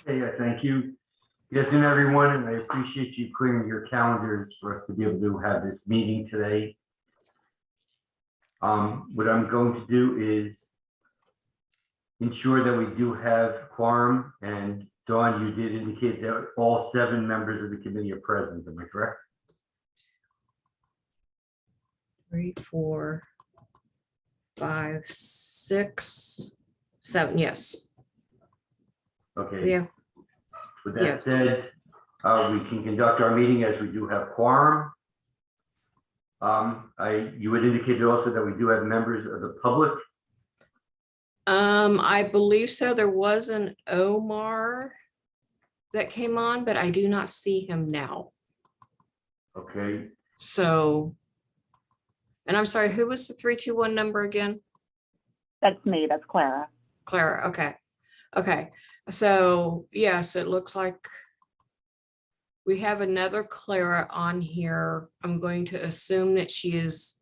Okay, thank you. Good afternoon, everyone, and I appreciate you clearing your calendars for us to be able to have this meeting today. What I'm going to do is ensure that we do have quorum, and Dawn, you did indicate that all 7 members of the committee are present, am I correct? 3, 4, 5, 6, 7. Yes. Okay. Yeah. With that Yes. said, we can conduct our meeting as we do have quorum. You would indicate also that we do have members of the public. I believe so. There was an Omar that came on, but I do not see him now. Okay, So, and I'm sorry, who was the 321 number again? That's me. That's Clara. Clara. Okay. Okay. So yes, it looks like we have another Clara on here. I'm going to assume that she is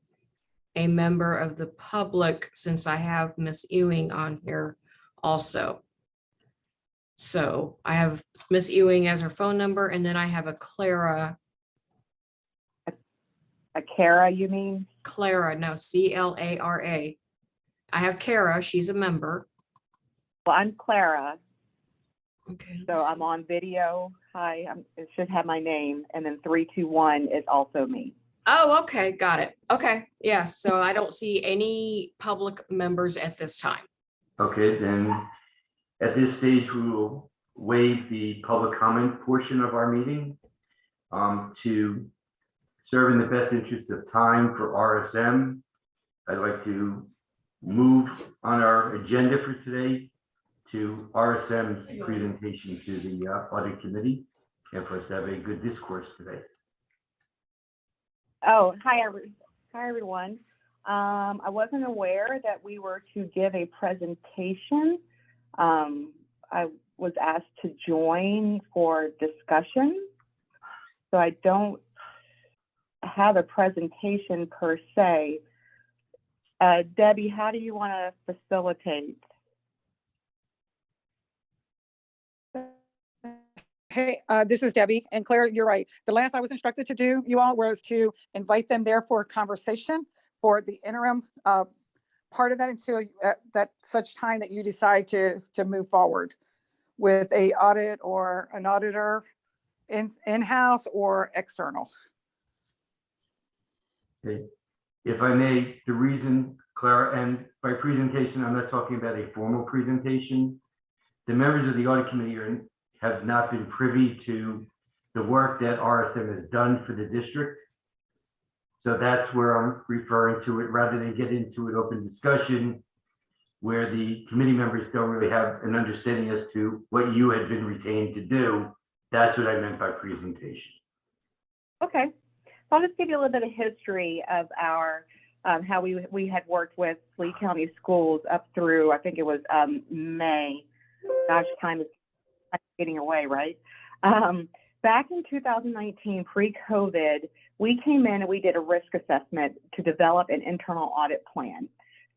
a member of the public since I have Miss Ewing on here also. So I have Miss Ewing as her phone number, and then I have a Clara. A Kara, you mean? Clara, no, C-L-A-R-A. I have Kara, she's a member. Well, I'm Clara, Okay. so I'm on video. Hi, it should have my name, and then 321 is also me. Oh, okay, got it. Okay, yeah, so I don't see any public members at this time. okay, then at this stage, we will waive the public comment portion of our meeting to serve in the best interest of time for RSM. I'd like to move on our agenda for today to RSM's presentation to the audit committee, and for us to have a good discourse today. Oh, hi everyone. I wasn't aware that we were to give a presentation. I was asked to join for discussion, so I don't have a presentation per se. Debbie, how do you want to facilitate? Hey, this is Debbie, and Claire, you're right. The last I was instructed to do, you all, was to invite them there for a conversation for the interim part of that until that such time that you decide to move forward with a audit or an auditor in-house or external. Okay. If I may, the reason, Clara, and by presentation, I'm not talking about a formal presentation. The members of the audit committee have not been privy to the work that RSM has done for the district. So that's where I'm referring to it, rather than get into an open discussion where the committee members don't really have an understanding as to what you had been retained to do. That's what I meant by presentation. Okay, so I'll just give you a little bit of history of our how we had worked with Lee County Schools up through, I think it was May. Gosh, time is getting away, right? Back in 2019, pre-COVID, we came in and we did a risk assessment to develop an internal audit plan.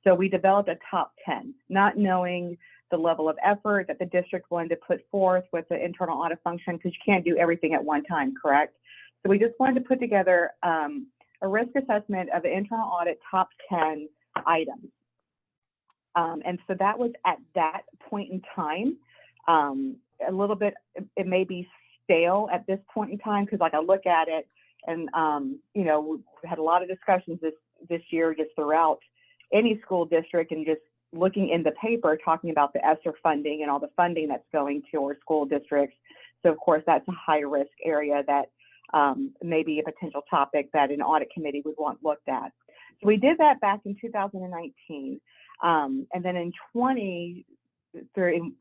So we developed a top 10, not knowing the level of effort that the district wanted to put forth with the internal audit function, because you can't do everything at one time, correct? So we just wanted to put together a risk assessment of the internal audit top 10 items. And so that was at that point in time. A little bit, it may be stale at this point in time, because like I look at it and, you know, we had a lot of discussions this year just throughout any school district, and just looking in the paper talking about the ESSER funding and all the funding that's going to our school districts. So of course, that's a high risk area that may be a potential topic that an audit committee would want looked at. So we did that back in 2019. And then in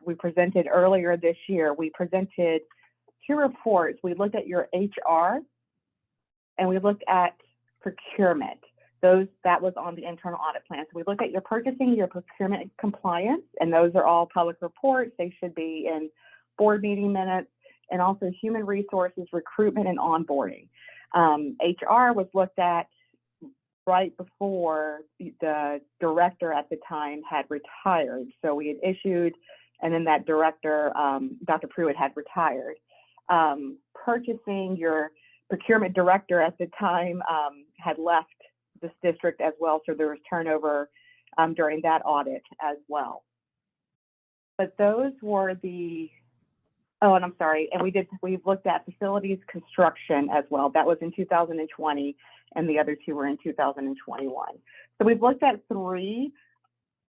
we presented earlier this year, we presented 2 reports. We looked at your HR and we looked at procurement. That was on the internal audit plan. So we looked at your purchasing, your procurement compliance, and those are all public reports. They should be in board meeting minutes, and also human resources, recruitment, and onboarding. HR was looked at right before the director at the time had retired. So we had issued and then that director, Dr. Pruitt, had retired. Purchasing, your procurement director at the time had left this district as well, so there was turnover during that audit as well. But those were the, oh, and I'm sorry, and we've looked at facilities construction as well. That was in 2020, and the other two were in 2021. So we've looked at 3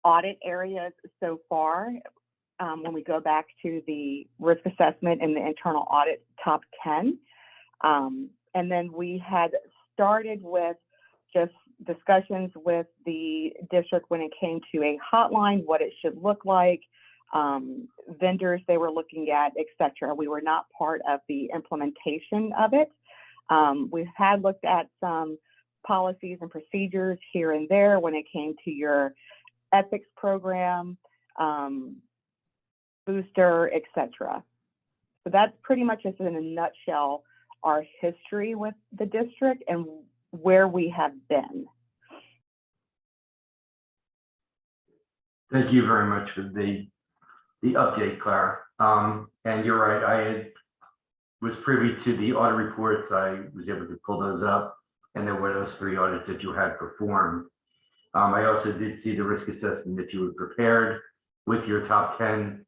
audit areas so far. When we go back to the risk assessment and the internal audit top 10. And then we had started with just discussions with the district when it came to a hotline, what it should look like, vendors they were looking at, etc. We were not part of the implementation of it. We had looked at some policies and procedures here and there when it came to your ethics program, booster, etc. So that's pretty much just in a nutshell our history with the district and where we have been. Thank you very much for the update, Clara. And you're right, I was privy to the audit reports. I was able to pull those up, and there were those 3 audits that you had performed. I also did see the risk assessment that you had prepared with your top 10.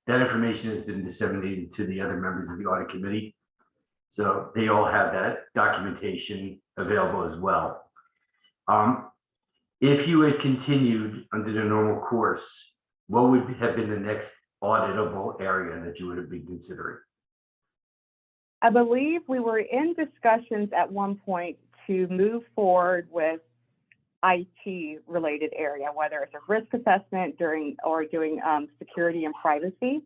That information has been disseminated to the other members of the audit committee. So they all have that documentation available as well. If you had continued under the normal course, what would have been the next auditable area that you would have been considering? I believe we were in discussions at one point to move forward with IT related area, whether it's a risk assessment doing security and privacy.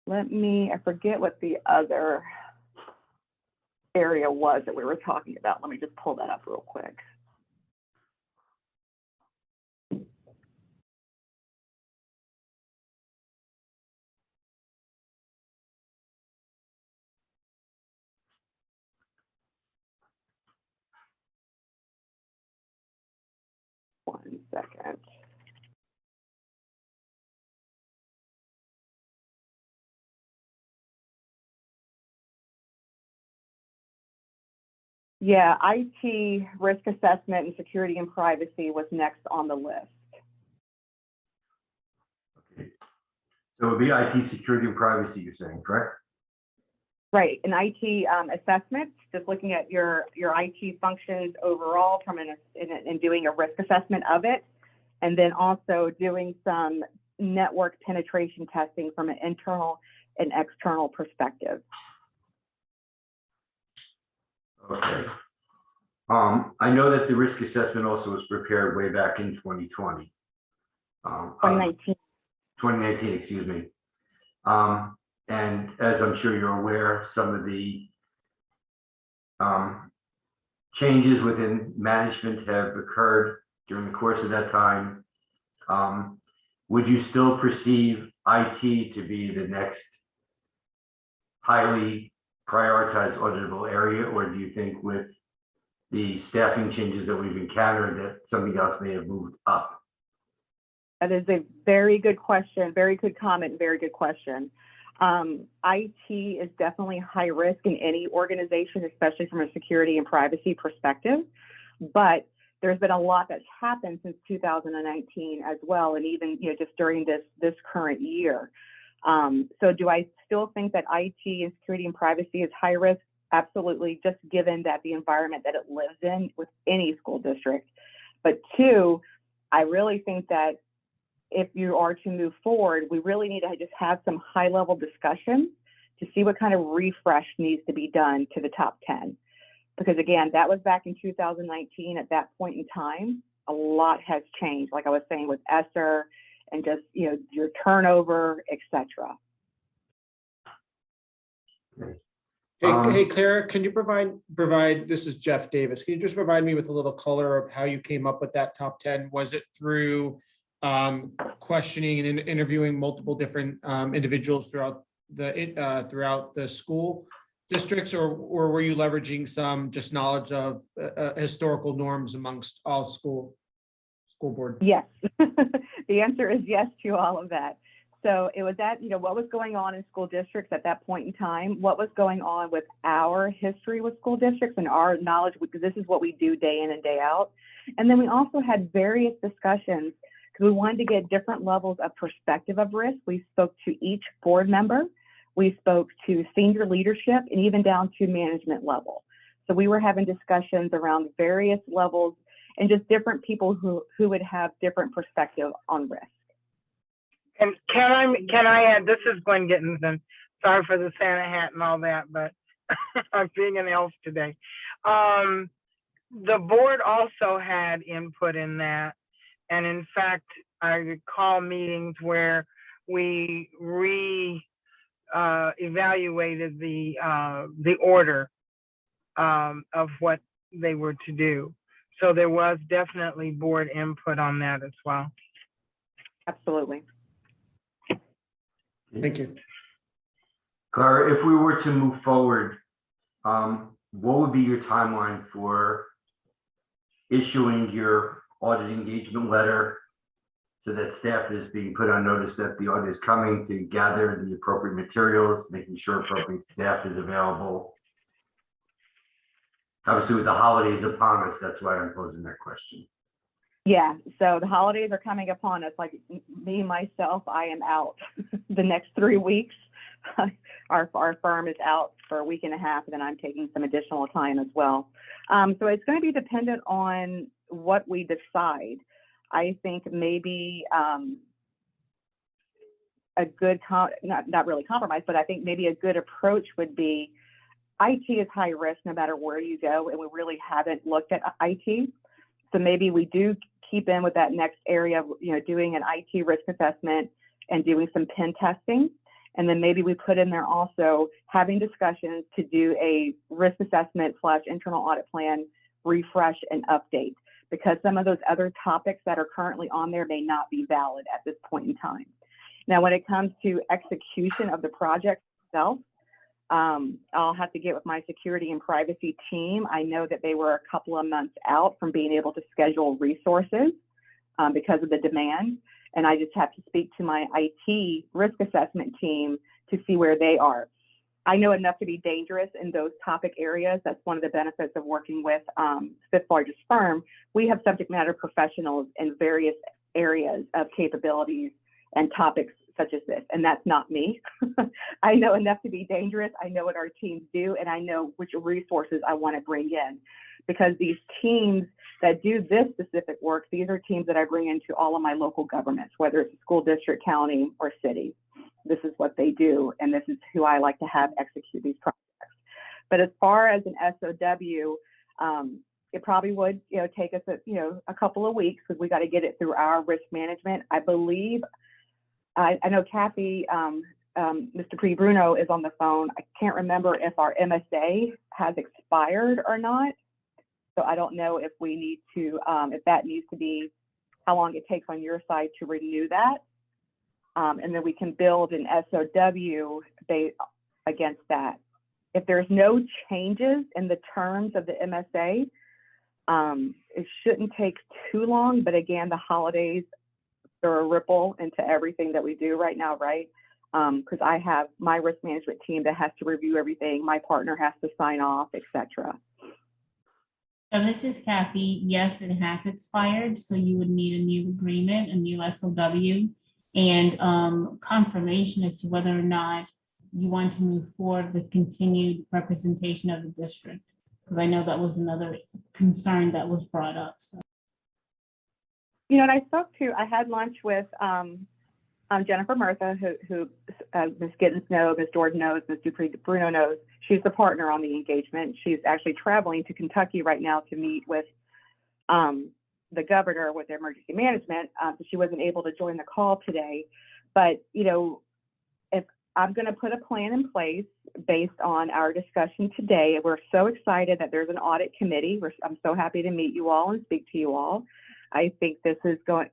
I forget what the other area was that we were talking about. Let me just pull that up real quick. One second. Yeah, IT risk assessment and security and privacy was next on the list. Okay. So it would be IT security and privacy, you're saying, correct? Right, an IT assessment, just looking at your IT functions overall and doing a risk assessment of it, and then also doing some network penetration testing from an internal and external perspective. Okay. I know that the risk assessment also was prepared way back in 2020. 2019. 2019, excuse me. And as I'm sure you're aware, some of the changes within management have occurred during the course of that time. Would you still perceive IT to be the next highly prioritized auditable area, or do you think with the staffing changes that we've encountered that something else may have moved up? That is a very good question, very good comment, very good question. IT is definitely high risk in any organization, especially from a security and privacy perspective. But there's been a lot that's happened since 2019 as well, and even just during this current year. So do I still think that IT and security and privacy is high risk? Absolutely, just given that the environment that it lives in with any school district. But 2, I really think that if you are to move forward, we really need to just have some high level discussion to see what kind of refresh needs to be done to the top 10. Because again, that was back in 2019. At that point in time, a lot has changed, like I was saying with ESSER and just your turnover, etc. Hey, Clara, can you provide, this is Jeff Davis, can you just provide me with a little color of how you came up with that top 10? Was it through questioning and interviewing multiple different individuals throughout the school districts, or were you leveraging some just knowledge of historical norms amongst all school board? Yes, the answer is yes to all of that. So it was that, what was going on in school districts at that point in time, what was going on with our history with school districts and our knowledge, because this is what we do day in and day out. And then we also had various discussions because we wanted to get different levels of perspective of risk. We spoke to each board member, we spoke to senior leadership, and even down to management level. So we were having discussions around various levels and just different people who would have different perspective on risk. And can I add, this is Gwen Gittens, sorry for the Santa hat and all that, but I'm being an elf today. The board also had input in that. And in fact, I recall meetings where we evaluated the order of what they were to do. So there was definitely board input on that as well. Absolutely. Thank you. Clara, if we were to move forward, what would be your timeline for issuing your audit engagement letter so that staff is being put on notice that the audit is coming, to gather the appropriate materials, making sure appropriate staff is available? Obviously, with the holidays upon us, that's why I'm posing that question. Yeah, so the holidays are coming upon us. Like me, myself, I am out the next 3 weeks. Our firm is out for a week and a half, and then I'm taking some additional time as well. So it's going to be dependent on what we decide. I think maybe a good, not really compromise, but I think maybe a good approach would be IT is high risk no matter where you go, and we really haven't looked at IT. So maybe we do keep in with that next area of, doing an IT risk assessment and doing some pen testing. And then maybe we put in there also having discussions to do a risk assessment / internal audit plan refresh and update, because some of those other topics that are currently on there may not be valid at this point in time. Now, when it comes to execution of the project itself, I'll have to get with my security and privacy team. I know that they were a couple of months out from being able to schedule resources because of the demand. And I just have to speak to my IT risk assessment team to see where they are. I know enough to be dangerous in those topic areas. That's one of the benefits of working with fifth largest firm. We have subject matter professionals in various areas of capabilities and topics such as this, and that's not me. I know enough to be dangerous. I know what our teams do, and I know which resources I want to bring in, because these teams that do this specific work, these are teams that I bring into all of my local governments, whether it's a school district, county, or city. This is what they do, and this is who I like to have execute these projects. But as far as an SOW, it probably would, take us a couple of weeks, because we got to get it through our risk management. I believe, I know Kathy, Mr. Pre-Bruno is on the phone. I can't remember if our MSA has expired or not. So I don't know if we need to, if that needs to be, how long it takes on your side to renew that. And then we can build an SOW based against that. If there's no changes in the terms of the MSA, it shouldn't take too long. But again, the holidays are a ripple into everything that we do right now, right? Because I have my risk management team that has to review everything. My partner has to sign off, etc. So this is Kathy. Yes, it has expired. So you would need a new agreement, a new SOW, and confirmation as to whether or not you want to move forward with continued representation of the district. Because I know that was another concern that was brought up. So. And I had lunch with Jennifer Murtha, who Ms. Gittens knows, Ms. Jordan knows, Ms. Bruno knows. She's the partner on the engagement. She's actually traveling to Kentucky right now to meet with the governor with emergency management. So she wasn't able to join the call today. But, if I'm going to put a plan in place based on our discussion today, we're so excited that there's an audit committee. I'm so happy to meet you all and speak to you all. I think this is what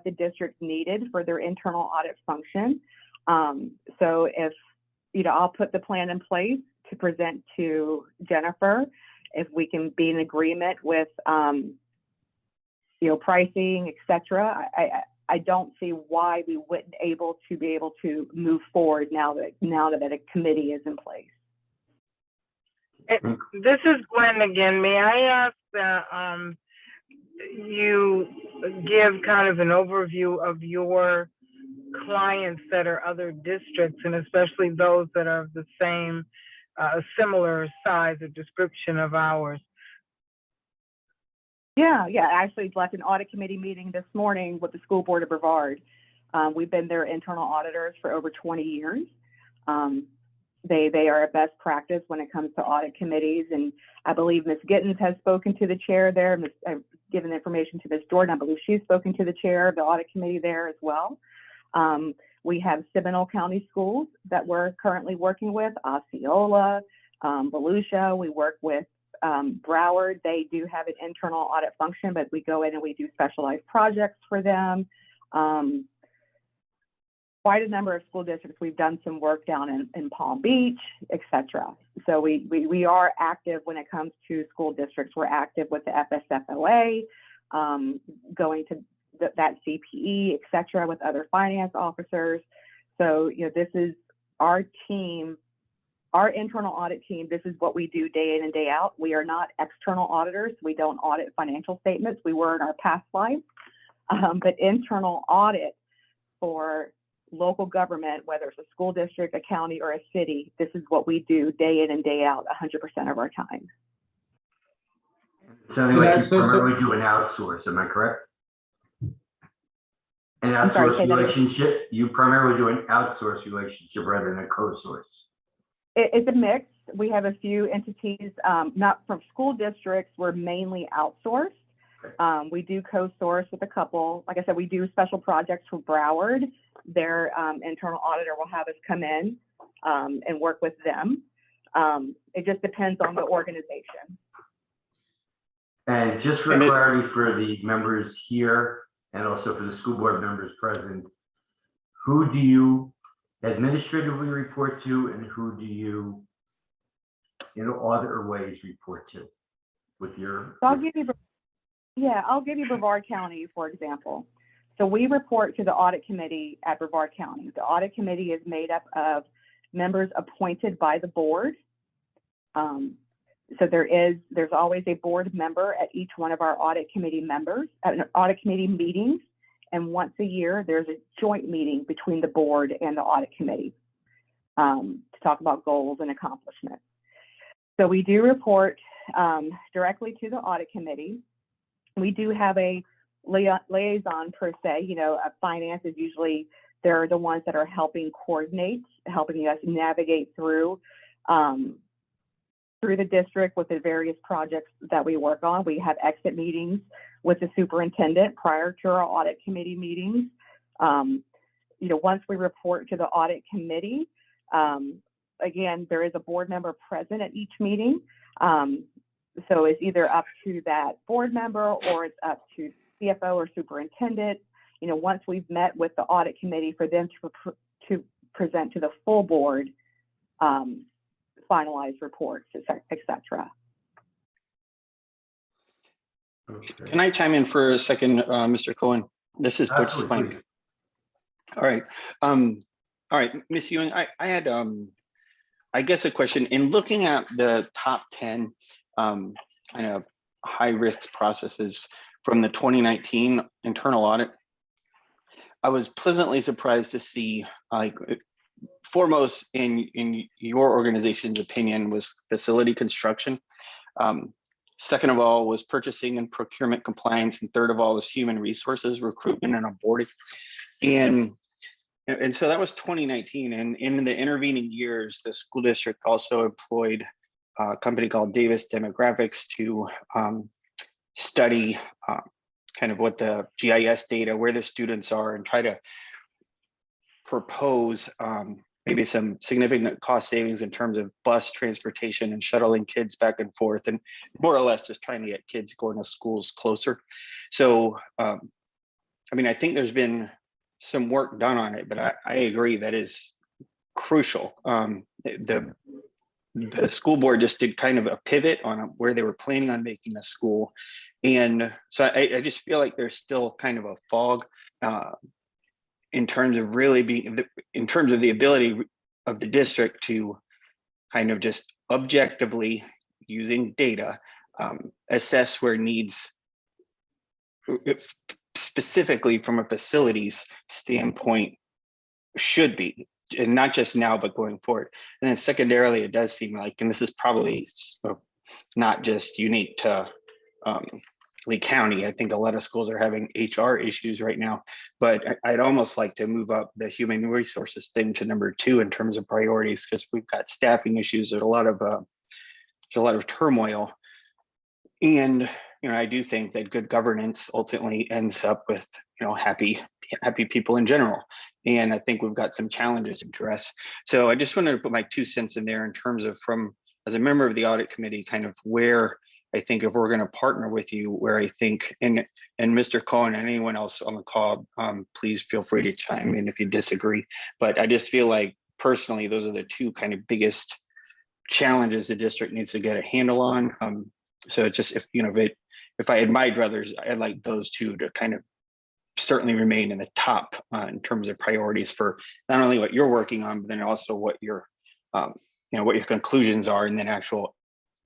the district needed for their internal audit function. So if, I'll put the plan in place to present to Jennifer, if we can be in agreement with, pricing, et cetera. I don't see why we wouldn't be able to move forward now that a committee is in place. This is Gwen again. May I ask that you give kind of an overview of your clients that are other districts, and especially those that are of the same, similar size or description of ours? Yeah. I actually left an audit committee meeting this morning with the school board of Brevard. We've been their internal auditors for over 20 years. They are a best practice when it comes to audit committees, and I believe Ms. Gittens has spoken to the chair there. I've given information to Ms. Jordan. I believe she's spoken to the chair of the audit committee there as well. We have Seminole County Schools that we're currently working with, Osceola, Volusia. We work with Broward. They do have an internal audit function, but we go in and we do specialized projects for them. Quite a number of school districts. We've done some work down in Palm Beach, etc. So we are active when it comes to school districts. We're active with the FSFOA, going to that CPE, etc., with other finance officers. So, this is our team, our internal audit team. This is what we do day in and day out. We are not external auditors. We don't audit financial statements. We were in our past lives, but internal audit for local government, whether it's a school district, a county, or a city, this is what we do day in and day out, 100% of our time. Sounding like you primarily do an outsource, am I correct? An outsource relationship, you primarily do an outsource relationship rather than a co-source. It's a mix. We have a few entities, not from school districts, we're mainly outsourced. We do co-source with a couple. Like I said, we do special projects for Broward. Their internal auditor will have us come in and work with them. It just depends on the organization. And just for clarity for the members here and also for the school board members present, who do you administratively report to and who do you, in other ways, report to with your? So I'll give you Brevard County, for example. So we report to the audit committee at Brevard County. The audit committee is made up of members appointed by the board. So there's always a board member at each one of our audit committee meetings. And once a year, there's a joint meeting between the board and the audit committee to talk about goals and accomplishments. So we do report directly to the audit committee. We do have a liaison per se. Finance is usually, they're the ones that are helping coordinate, helping us navigate through the district with the various projects that we work on. We have exit meetings with the superintendent prior to our audit committee meetings. Once we report to the audit committee, again, there is a board member present at each meeting. So it's either up to that board member or it's up to CFO or superintendent. Once we've met with the audit committee for them to present to the full board, finalized reports, et cetera. Okay. Can I chime in for a second, Mr. Cohen? This is Butch Absolutely. Spank. All right, Ms. Ewing, I had, I guess, a question. In looking at the top 10 kind of high-risk processes from the 2019 internal audit, I was pleasantly surprised to see, foremost in your organization's opinion was facility construction. Second of all was purchasing and procurement compliance, and third of all was human resources, recruitment and onboarding. And so that was 2019. And in the intervening years, the school district also employed a company called Davis Demographics to study kind of what the GIS data, where the students are, and try to propose maybe some significant cost savings in terms of bus transportation and shuttling kids back and forth, and more or less just trying to get kids going to schools closer. So, I think there's been some work done on it, but I agree that is crucial. The the school board just did kind of a pivot on where they were planning on making the school. And so I just feel like there's still kind of a fog in terms of really being, in terms of the ability of the district to kind of just objectively using data, assess where needs, specifically from a facilities standpoint, should be, and not just now, but going forward. And then secondarily, it does seem like, and this is probably not just unique to Lee County. I think a lot of schools are having HR issues right now, but I'd almost like to move up the human resources thing to number 2 in terms of priorities, because we've got staffing issues. There's a lot of turmoil. And, I do think that good governance ultimately ends up with, happy people in general. And I think we've got some challenges to address. So I just wanted to put my 2 cents in there in terms of, from, as a member of the audit committee, kind of where I think if we're going to partner with you, where I think, and Mr. Cohen and anyone else on the call, please feel free to chime in if you disagree. But I just feel like personally, those are the 2 kind of biggest challenges the district needs to get a handle on. So it's just, if I had my druthers, I'd like those 2 to kind of certainly remain in the top in terms of priorities for not only what you're working on, but then also what your, what your conclusions are, and then actual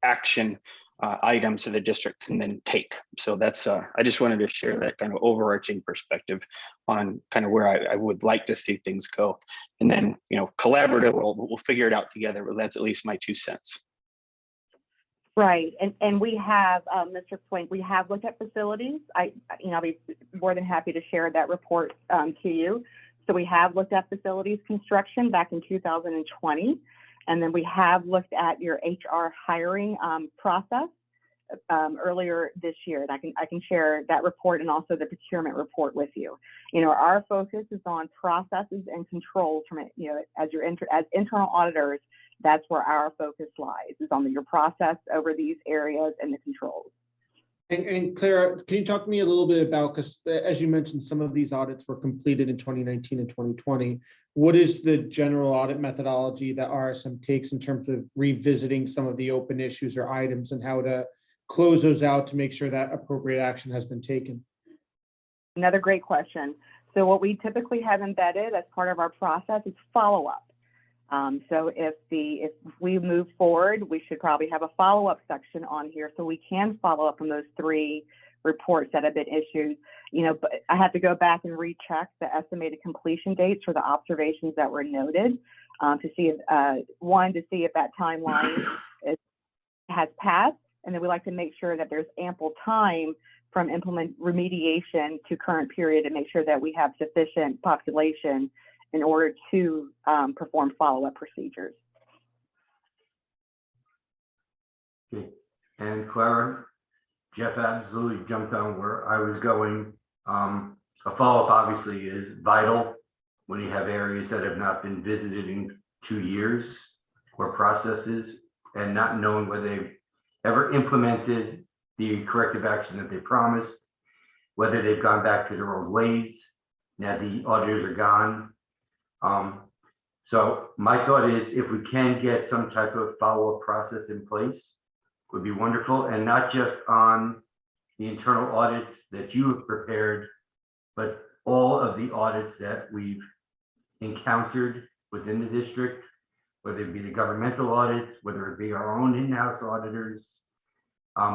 action items that the district can then take. So that's, I just wanted to share that kind of overarching perspective on kind of where I would like to see things go. And then, collaborative, we'll figure it out together, but that's at least my 2 cents. Right, and we have, Mr. Swink, we have looked at facilities. I'll be more than happy to share that report to you. So we have looked at facilities construction back in 2020, and then we have looked at your HR hiring process earlier this year. And I can share that report and also the procurement report with you. Our focus is on processes and controls from it. As internal auditors, that's where our focus lies, is on your process over these areas and the controls. And Clara, can you talk to me a little bit about, because as you mentioned, some of these audits were completed in 2019 and 2020. What is the general audit methodology that RSM takes in terms of revisiting some of the open issues or items, and how to close those out to make sure that appropriate action has been taken? Another great question. So what we typically have embedded as part of our process is follow-up. So if we move forward, we should probably have a follow-up section on here so we can follow up on those 3 reports that have been issued. But I have to go back and recheck the estimated completion dates for the observations that were noted to see if, to see if that timeline has passed. And then we like to make sure that there's ample time from implement remediation to current period to make sure that we have sufficient population in order to perform follow-up procedures. Okay. And Clara, Jeff absolutely jumped on where I was going. A follow-up obviously is vital when you have areas that have not been visited in 2 years, or processes, and not knowing whether they've ever implemented the corrective action that they promised, whether they've gone back to their old ways. Now the auditors are gone. So my thought is, if we can get some type of follow-up process in place, would be wonderful, and not just on the internal audits that you have prepared, but all of the audits that we've encountered within the district, whether it be the governmental audits, whether it be our own in-house auditors.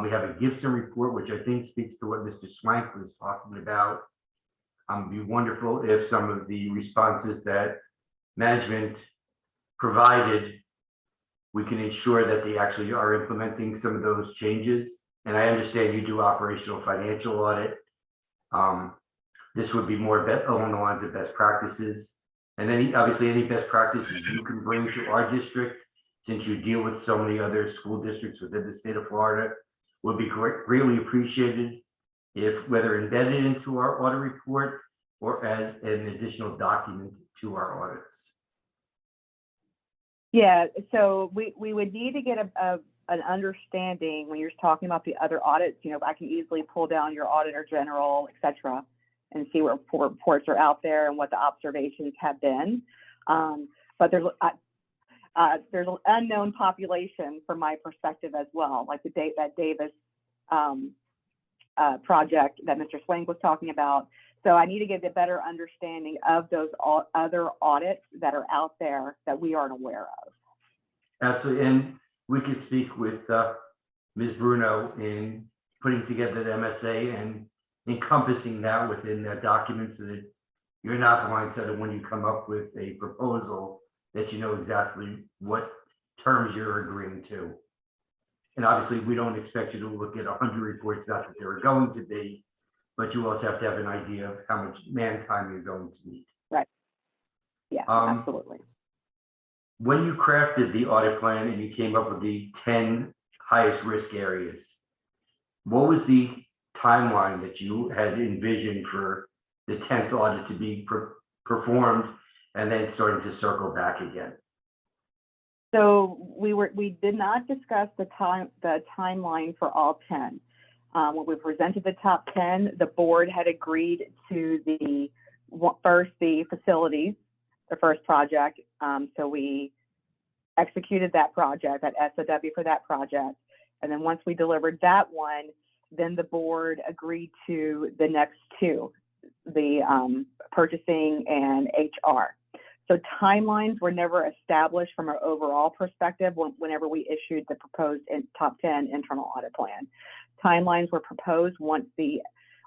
We have a Gibson report, which I think speaks to what Mr. Swank was talking about. It'd be wonderful if some of the responses that management provided, we can ensure that they actually are implementing some of those changes. And I understand you do operational financial audit. This would be more along the lines of best practices. And then obviously any best practices you can bring to our district, since you deal with so many other school districts within the state of Florida, would be greatly appreciated, if whether embedded into our audit report or as an additional document to our audits. Yeah, so we would need to get an understanding when you're talking about the other audits. I can easily pull down your auditor general, et cetera, and see what reports are out there and what the observations have been. But there's an unknown population from my perspective as well, like that Davis project that Mr. Swank was talking about. So I need to get a better understanding of those other audits that are out there that we aren't aware of. Absolutely, and we could speak with Ms. Bruno in putting together the MSA and encompassing that within that document so that you're not blindsided when you come up with a proposal, that you know exactly what terms you're agreeing to. And obviously, we don't expect you to look at 100 reports, not that there are going to be, but you also have to have an idea of how much man time you're going to need. Right. Yeah, absolutely. When you crafted the audit plan and you came up with the 10 highest risk areas, what was the timeline that you had envisioned for the 10th audit to be performed and then starting to circle back again? So we did not discuss the timeline for all 10. When we presented the top 10, the board had agreed to the facilities, the first project. So we executed that project, that SOW for that project. And then once we delivered that one, then the board agreed to the next two, the purchasing and HR. So timelines were never established from our overall perspective whenever we issued the proposed top 10 internal audit plan. Timelines were proposed once we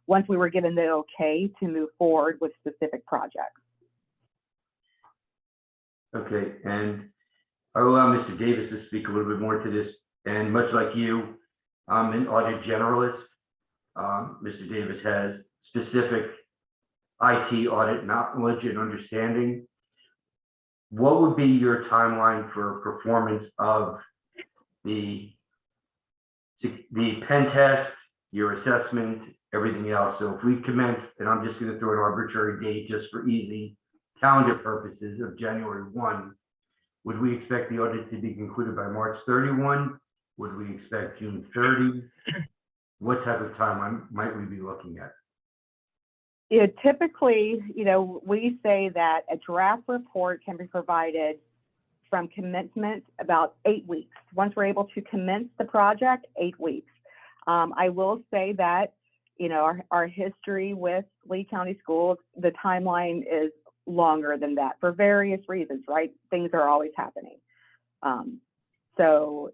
were given the okay to move forward with specific projects. Okay, and I will allow Mr. Davis to speak a little bit more to this. And much like you, I'm an audit generalist. Mr. Davis has specific IT audit knowledge and understanding. What would be your timeline for performance of the pen test, your assessment, everything else? So if we commence, and I'm just going to throw an arbitrary date just for easy calendar purposes of January 1, would we expect the audit to be concluded by March 31? Would we expect June 30? What type of timeline might we be looking at? Yeah, typically, we say that a draft report can be provided from commencement about 8 weeks. Once we're able to commence the project, 8 weeks. I will say that, our history with Lee County Schools, the timeline is longer than that for various reasons, right? Things are always happening. So,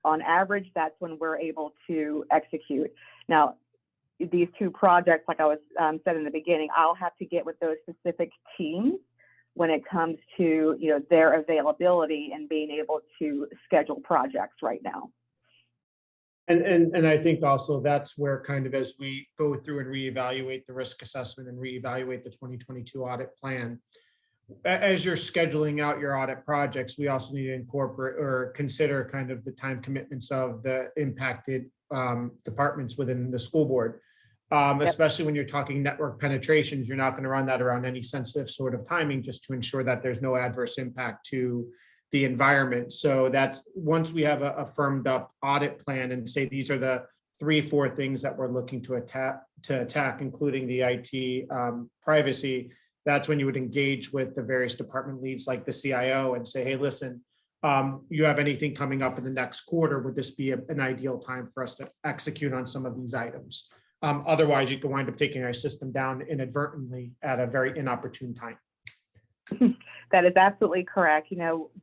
on average, that's when we're able to execute. Now, these two projects, like I was said in the beginning, I'll have to get with those specific teams when it comes to their availability and being able to schedule projects right now. And I think also that's where kind of as we go through and reevaluate the risk assessment and reevaluate the 2022 audit plan, as you're scheduling out your audit projects, we also need to incorporate or consider kind of the time commitments of the impacted departments within the school board. Especially when you're talking network penetrations, you're not going to run that around any sensitive sort of timing just to ensure that there's no adverse impact to the environment. So that's once we have a firmed up audit plan and say these are the 3-4 things that we're looking to attack, including the IT privacy, that's when you would engage with the various department leads like the CIO and say, hey, listen, you have anything coming up in the next quarter? Would this be an ideal time for us to execute on some of these items? Otherwise, you could wind up taking our system down inadvertently at a very inopportune time. That is absolutely correct.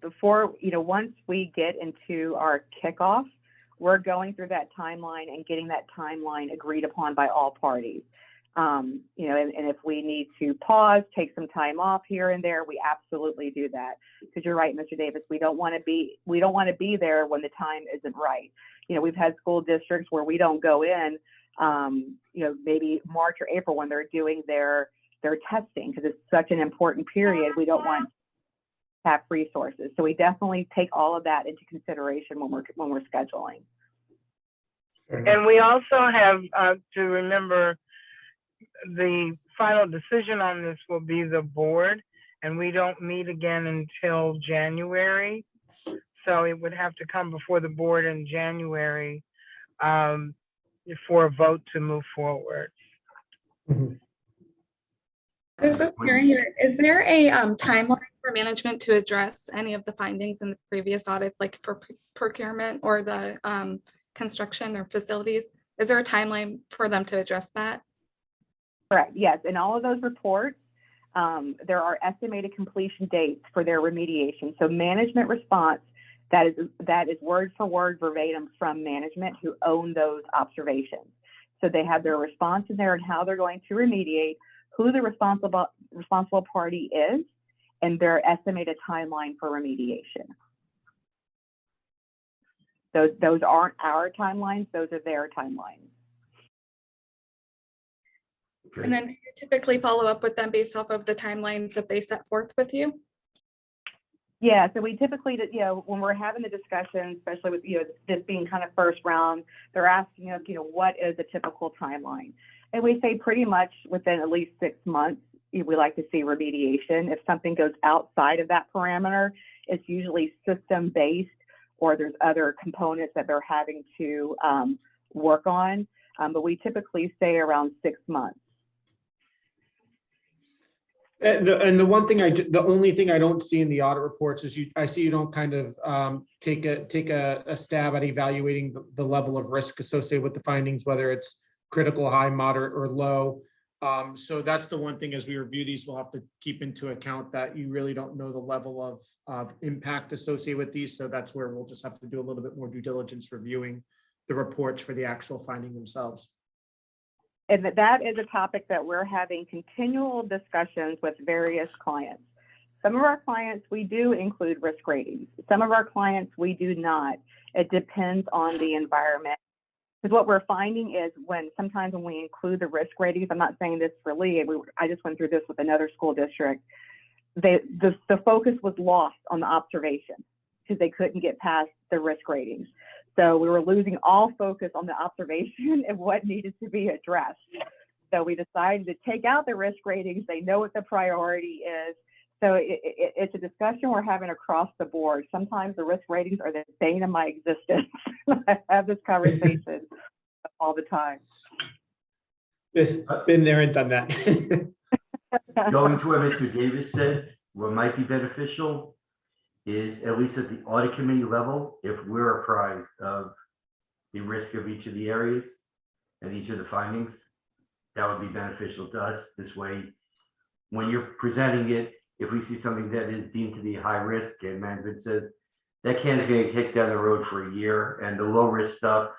Before, once we get into our kickoff, we're going through that timeline and getting that timeline agreed upon by all parties. And if we need to pause, take some time off here and there, we absolutely do that. Because you're right, Mr. Davis, we don't want to be there when the time isn't right. We've had school districts where we don't go in, maybe March or April when they're doing their testing, because it's such an important period. We don't want to have resources. So we definitely take all of that into consideration when we're scheduling. And we also have to remember the final decision on this will be the board, and we don't meet again until January. So it would have to come before the board in January for a vote to move forward. This is Mary here. Is there a timeline for management to address any of the findings in the previous audit, like for procurement or the construction or facilities? Is there a timeline for them to address that? Correct, yes. In all of those reports, there are estimated completion dates for their remediation. So management response, that is word for word verbatim from management who own those observations. So they have their response in there and how they're going to remediate, who the responsible party is, and their estimated timeline for remediation. Those aren't our timelines, those are their timelines. Okay. And then do you typically follow up with them based off of the timelines that they set forth with you? Yeah, so we typically, when we're having the discussion, especially with, this being kind of first round, they're asking us, what is a typical timeline? And we say pretty much within at least 6 months, we like to see remediation. If something goes outside of that parameter, it's usually system-based or there's other components that they're having to work on. But we typically say around 6 months. And the only thing I don't see in the audit reports is I see you don't kind of take a stab at evaluating the level of risk associated with the findings, whether it's critical, high, moderate, or low. So that's the one thing as we review these, we'll have to keep into account that you really don't know the level of impact associated with these. So that's where we'll just have to do a little bit more due diligence reviewing the reports for the actual finding themselves. And that is a topic that we're having continual discussions with various clients. Some of our clients, we do include risk ratings. Some of our clients, we do not. It depends on the environment. Because what we're finding is sometimes when we include the risk ratings, I'm not saying this for Lee, I just went through this with another school district, the focus was lost on the observation because they couldn't get past the risk ratings. So we were losing all focus on the observation and what needed to be addressed. So we decided to take out the risk ratings. They know what the priority is. So it's a discussion we're having across the board. Sometimes the risk ratings are the bane of my existence. I have this conversation all the time. Been there and done that. Going to what Mr. Davis said, what might be beneficial is at least at the audit committee level, if we're apprised of the risk of each of the areas and each of the findings, that would be beneficial to us. This way, when you're presenting it, if we see something that is deemed to be high risk and management says that can is going to kick down the road for a year, and the low risk stuff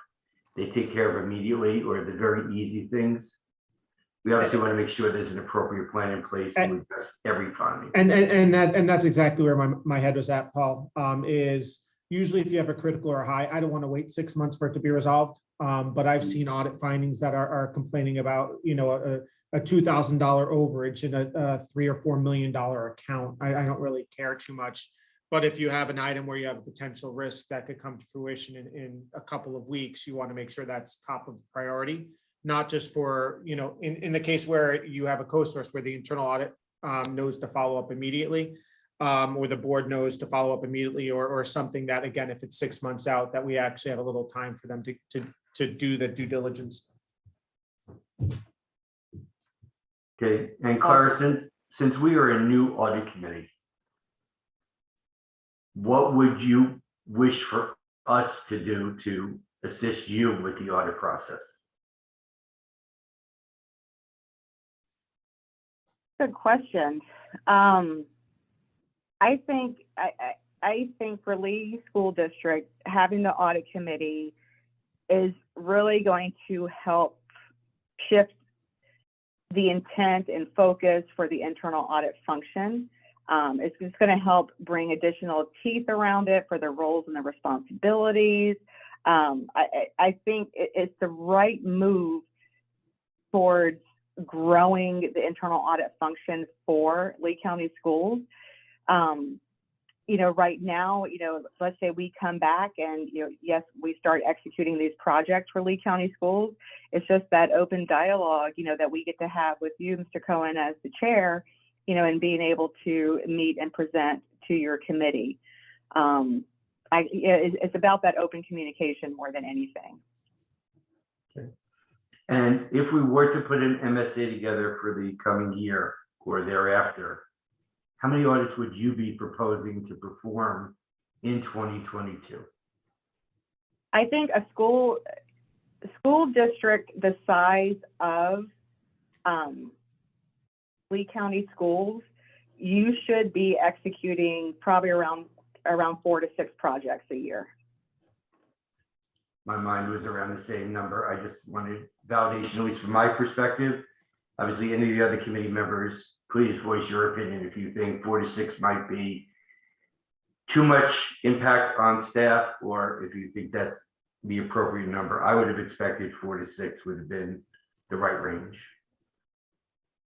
they take care of immediately, or the very easy things, we obviously want to make sure there's an appropriate plan in place to address every finding. And that's exactly where my head was at, Paul, is usually if you have a critical or high, I don't want to wait 6 months for it to be resolved. But I've seen audit findings that are complaining about, a $2,000 overage in a $3 or $4 million account. I don't really care too much. But if you have an item where you have a potential risk that could come to fruition in a couple of weeks, you want to make sure that's top of priority. Not just for, in the case where you have a co-source where the internal audit knows to follow up immediately, or the board knows to follow up immediately, or something that, again, if it's 6 months out, that we actually have a little time for them to do the due diligence. Okay, and Clara, since we are a new audit committee, what would you wish for us to do to assist you with the audit process? Good question. I think for Lee School District, having the audit committee is really going to help shift the intent and focus for the internal audit function. It's just going to help bring additional teeth around it for the roles and the responsibilities. I think it's the right move towards growing the internal audit function for Lee County Schools. Right now, let's say we come back and, yes, we start executing these projects for Lee County Schools. It's just that open dialogue, that we get to have with you, Mr. Cohen, as the chair, and being able to meet and present to your committee. It's about that open communication more than anything. Okay. And if we were to put an MSA together for the coming year or thereafter, how many audits would you be proposing to perform in 2022? I think a school district the size of Lee County schools, you should be executing probably around 4 to 6 projects a year. My mind was around the same number. I just wanted validation, at least from my perspective. Obviously, any of the other committee members, please voice your opinion if you think 4 to 6 might be too much impact on staff, or if you think that's the appropriate number. I would have expected 4 to 6 would have been the right range.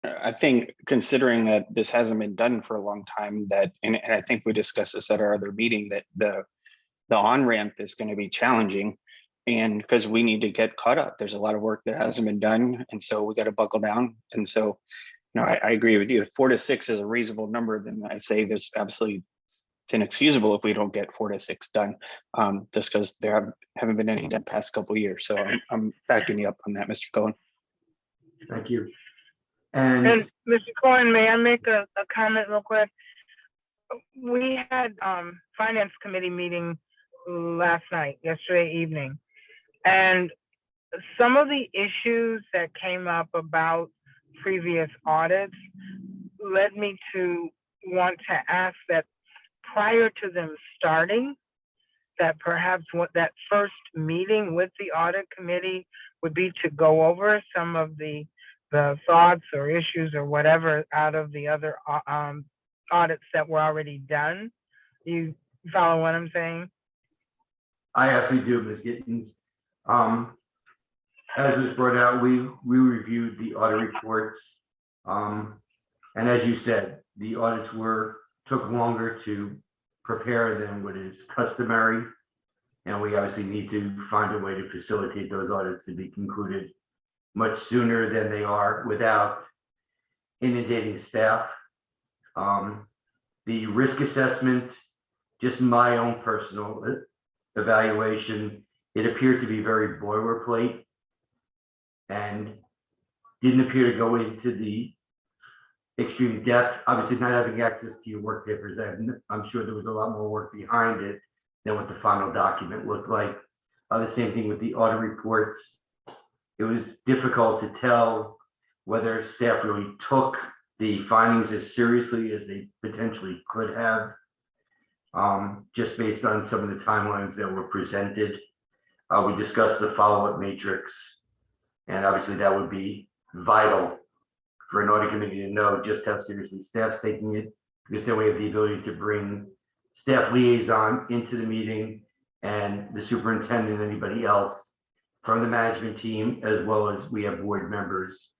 I think considering that this hasn't been done for a long time, that, and I think we discussed this at our other meeting, that the on-ramp is going to be challenging. And because we need to get caught up, there's a lot of work that hasn't been done. And so we got to buckle down. And so, I agree with you. If 4 to 6 is a reasonable number, then I say there's absolutely, it's inexcusable if we don't get 4 to 6 done, just because there haven't been any done past couple of years. So I'm backing you up on that, Mr. Cohen. Thank you. And And Mr. Cohen, may I make a comment real quick? We had finance committee meeting yesterday evening. And some of the issues that came up about previous audits led me to want to ask that prior to them starting, that perhaps what that first meeting with the audit committee would be to go over some of the thoughts or issues or whatever out of the other audits that were already done. You follow what I'm saying? I absolutely do, Ms. Gittens. As was brought out, we reviewed the audit reports. And as you said, the audits took longer to prepare than what is customary. And we obviously need to find a way to facilitate those audits to be concluded much sooner than they are without inundating staff. The risk assessment, just my own personal evaluation, it appeared to be very boilerplate and didn't appear to go into the extreme depth. Obviously, not having access to your work papers, I'm sure there was a lot more work behind it than what the final document looked like. The same thing with the audit reports. It was difficult to tell whether staff really took the findings as seriously as they potentially could have, just based on some of the timelines that were presented. We discussed the follow-up matrix, and obviously that would be vital for an audit committee to know just how seriously staff's taking it, because then we have the ability to bring staff liaison into the meeting and the superintendent, anybody else from the management team, as well as we have board members.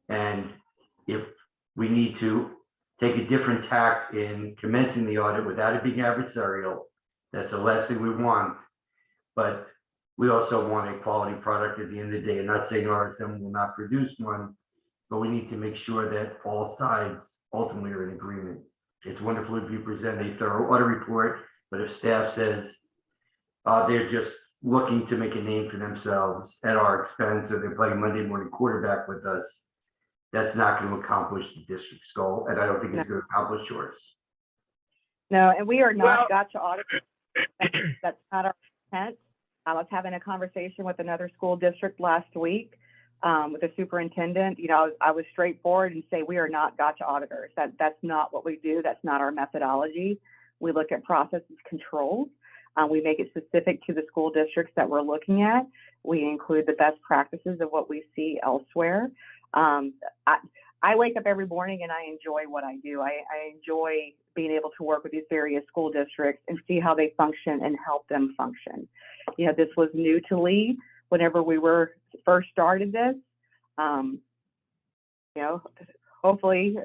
And if we need to take a different tack in commencing the audit without it being adversarial, that's the last thing we want. But we also want a quality product at the end of the day. I'm not saying RSM will not produce one, but we need to make sure that all sides ultimately are in agreement. It's wonderful if you present a thorough audit report, but if staff says they're just looking to make a name for themselves at our expense, or they're playing Monday morning quarterback with us, that's not going to accomplish the district's goal, and I don't think it's going to accomplish yours. No, and we are not gotcha auditors. That's not our intent. I was having a conversation with another school district last week with the superintendent. I was straightforward and say, we are not gotcha auditors. That's not what we do. That's not our methodology. We look at processes, controls. We make it specific to the school districts that we're looking at. We include the best practices of what we see elsewhere. I wake up every morning and I enjoy what I do. I enjoy being able to work with these various school districts and see how they function and help them function. This was new to Lee whenever we were first started this. Hopefully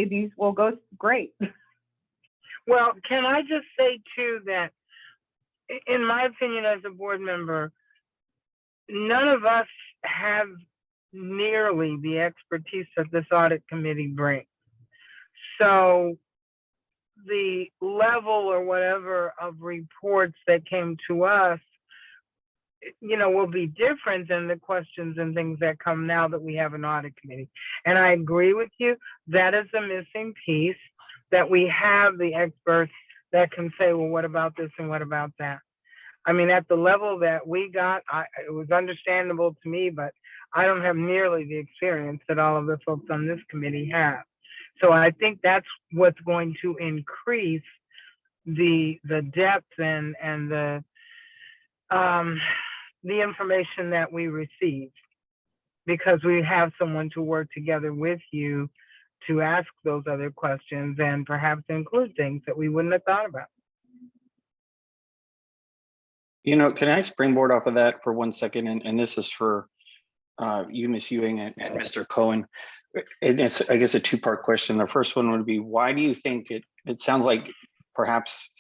these will go great. Well, can I just say too that, in my opinion, as a board member, none of us have nearly the expertise that this audit committee brings. So the level or whatever of reports that came to us, will be different than the questions and things that come now that we have an audit committee. And I agree with you, that is a missing piece. that we have the experts that can say, well, what about this and what about that? I mean, at the level that we got, it was understandable to me, but I don't have nearly the experience that all of the folks on this committee have. So I think that's what's going to increase the depth and the information that we receive, because we have someone to work together with you to ask those other questions and perhaps include things that we wouldn't have thought about. You know, can I springboard off of that for 1 second? And this is for you, Ms. Ewing, and Mr. Cohen. And it's, I guess, a two-part question. The first one would be, why do you think it sounds like perhaps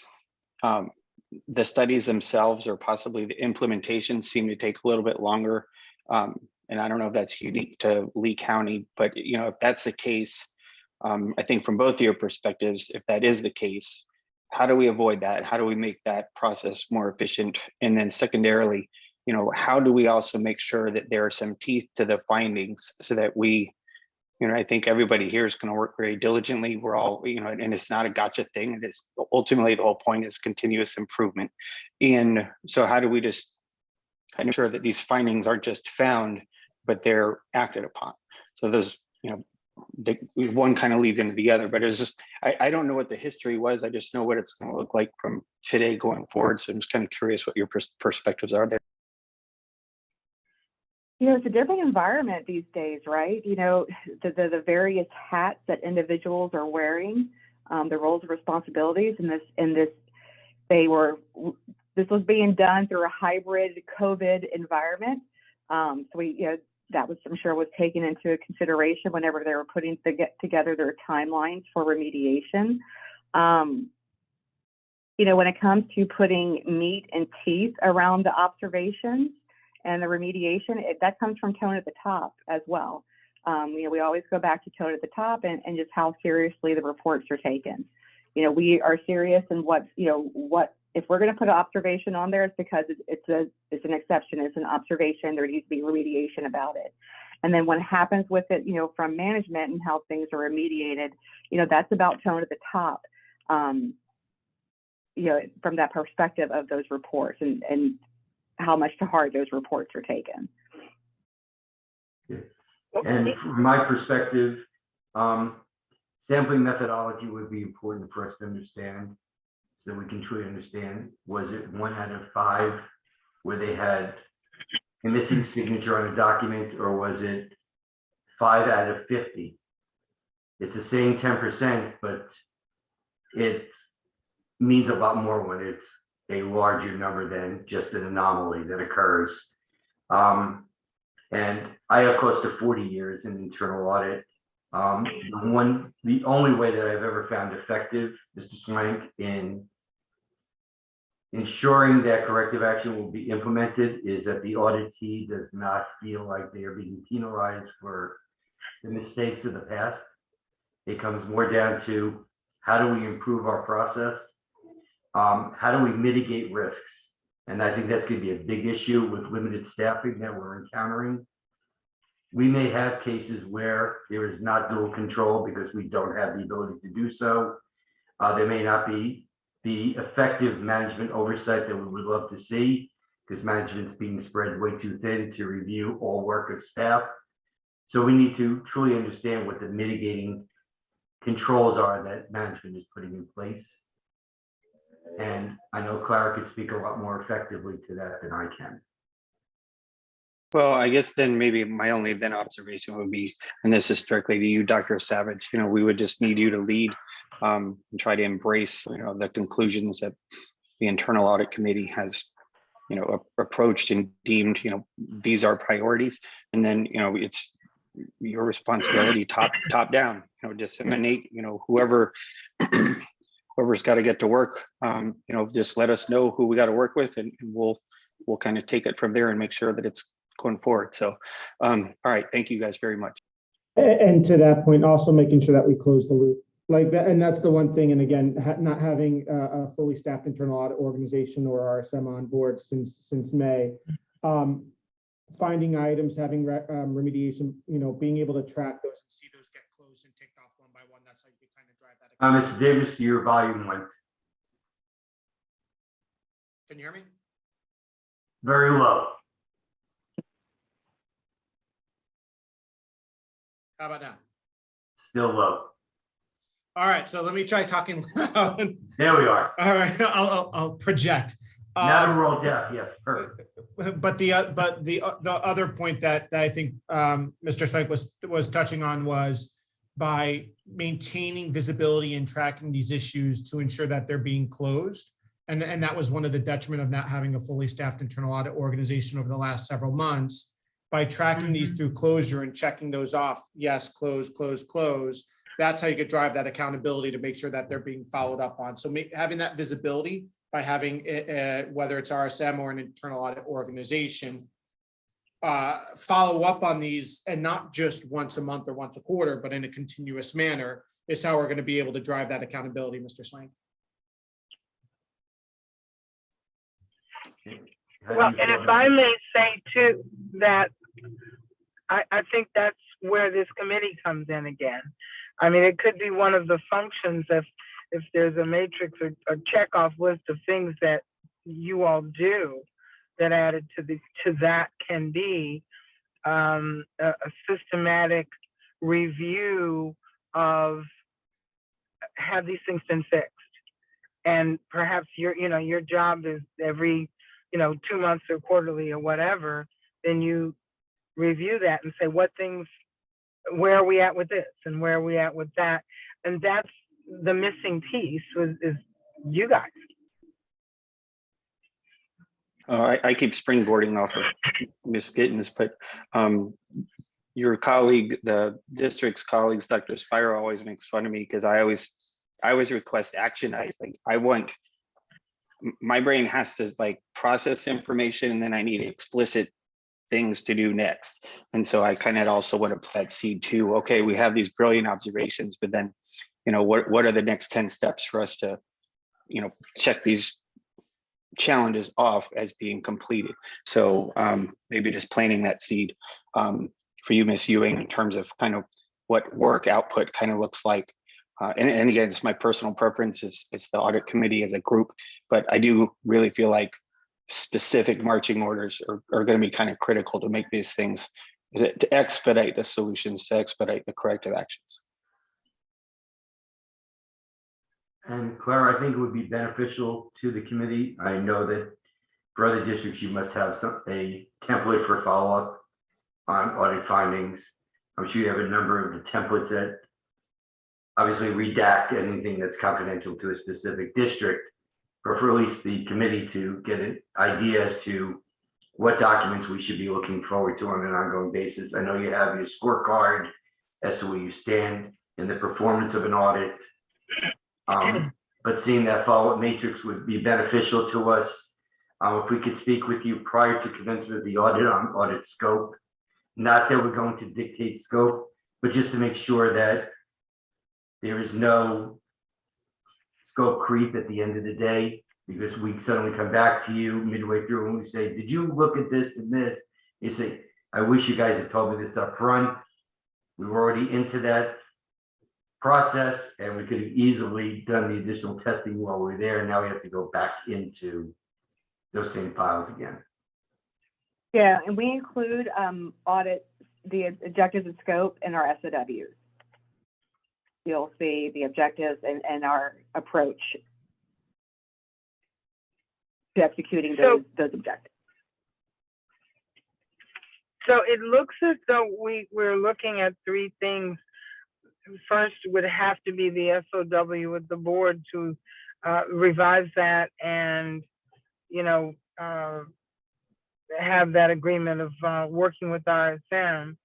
the studies themselves or possibly the implementation seem to take a little bit longer? And I don't know if that's unique to Lee County, but you know, if that's the case, I think from both of your perspectives, if that is the case, how do we avoid that? How do we make that process more efficient? And then secondarily, you know, how do we also make sure that there are some teeth to the findings so that we, you know, I think everybody here is going to work very diligently. We're all, you know, and it's not a gotcha thing. It is ultimately the whole point is continuous improvement. And so how do we just kind of ensure that these findings aren't just found, but they're acted upon? So there's, you know, one kind of leads into the other, but it's just, I don't know what the history was. I just know what it's going to look like from today going forward. So I'm just kind of curious what your perspectives are there. You know, it's a different environment these days, right? You know, the various hats that individuals are wearing, the roles and responsibilities this was being done through a hybrid COVID environment. So we, you know, that was, I'm sure, was taken into consideration whenever they were putting together their timelines for remediation. You know, when it comes to putting meat and teeth around the observations and the remediation, that comes from tone at the top as well. You know, we always go back to tone at the top and just how seriously the reports are taken. You know, we are serious in what if we're going to put an observation on there, it's because it's an exception, it's an observation, there needs to be remediation about it. And then what happens with it, you know, from management and how things are remediated, you know, that's about tone at the top, you know, from that perspective of those reports and how much to heart those reports are taken. And from my perspective, sampling methodology would be important for us to understand, so we can truly understand, was it 1 out of 5 where they had a missing signature on a document, or was it 5 out of 50? It's the same 10%, but it means a lot more when it's a larger number than just an anomaly that occurs. And I have close to 40 years in internal audit. The only way that I've ever found effective, Mr. Swank, in ensuring that corrective action will be implemented is that the auditee does not feel like they are being penalized for the mistakes of the past. It comes more down to, how do we improve our process? How do we mitigate risks? And I think that's going to be a big issue with limited staffing that we're encountering. We may have cases where there is not dual control because we don't have the ability to do so. There may not be the effective management oversight that we would love to see, because management's being spread way too thin to review all work of staff. So we need to truly understand what the mitigating controls are that management is putting in place. And I know Clara could speak a lot more effectively to that than I can. Well, I guess then maybe my only then observation would be, and this is strictly to you, Dr. Savage, you know, we would just need you to lead and try to embrace, you know, the conclusions that the internal audit committee has, you know, approached and deemed, you know, these are priorities. And then, you know, it's your responsibility top down, you know, disseminate, you know, whoever's got to get to work, you know, just let us know who we got to work with, and we'll kind of take it from there and make sure that it's going forward. So, all right, thank you guys very much. And to that point, also making sure that we close the loop like that. And that's the one thing. And again, not having a fully staffed internal audit organization or RSM on board since May, finding items, having remediation, you know, being able to track those and see those get closed and ticked off one by one. That's how you kind of drive that Mr. Davis, your volume went Can you hear me? very low. How about now? Still low. All right, so let me try talking loud. There we are. All right, I'll project. Now we're all deaf. Yes, perfect. But the other point that I think Mr. Swank was touching on was by maintaining visibility and tracking these issues to ensure that they're being closed. And that was one of the detriment of not having a fully staffed internal audit organization over the last several months. By tracking these through closure and checking those off, yes, close, close, close. That's how you could drive that accountability to make sure that they're being followed up on. So having that visibility by having whether it's RSM or an internal audit organization, follow up on these, and not just once a month or once a quarter, but in a continuous manner, is how we're going to be able to drive that accountability, Mr. Swank. Well, and if I may say too, that I think that's where this committee comes in again. I mean, it could be one of the functions if there's a matrix or a checkoff list of things that you all do that added to that can be a systematic review of have these things been fixed. And perhaps your job is every 2 months or quarterly or whatever, then you review that and say where are we at with this and where are we at with that. And that's the missing piece is you guys. I keep springboarding off of Ms. Gittens, but your colleague, the district's colleagues, Dr. Spiro always makes fun of me because I always request action items. Like my brain has to process information, and then I need explicit things to do next. And so I kind of also want to plant seed too. Okay, we have these brilliant observations, but then, what are the next 10 steps for us to, check these challenges off as being completed? So maybe just planting that seed for you, Ms. Ewing, in terms of kind of what work output kind of looks like. And again, it's my personal preference. It's the audit committee as a group, but I do really feel like specific marching orders are going to be kind of critical to make these things, to expedite the solutions, to expedite the corrective actions. And Clara, I think it would be beneficial to the committee. I know that for other districts, you must have a template for follow-up on audit findings. I'm sure you have a number of the templates that obviously redact anything that's confidential to a specific district, but for at least the committee to get an idea as to what documents we should be looking forward to on an ongoing basis. I know you have your scorecard as to where you stand in the performance of an audit. But seeing that follow-up matrix would be beneficial to us. If we could speak with you prior to commencement of the audit on audit scope, not that we're going to dictate scope, but just to make sure that there is no scope creep at the end of the day, because we suddenly come back to you midway through and we say, did you look at this and this? You say, I wish you guys had told me this up front. We were already into that process and we could have easily done the additional testing while we were there. And now we have to go back into those same files again. Yeah, and we include audit, the objectives and scope in our SOWs. You'll see the objectives and our approach to executing those objectives. So it looks as though we're looking at three things. First would have to be the SOW with the board to revise that and, have that agreement of working with RSM.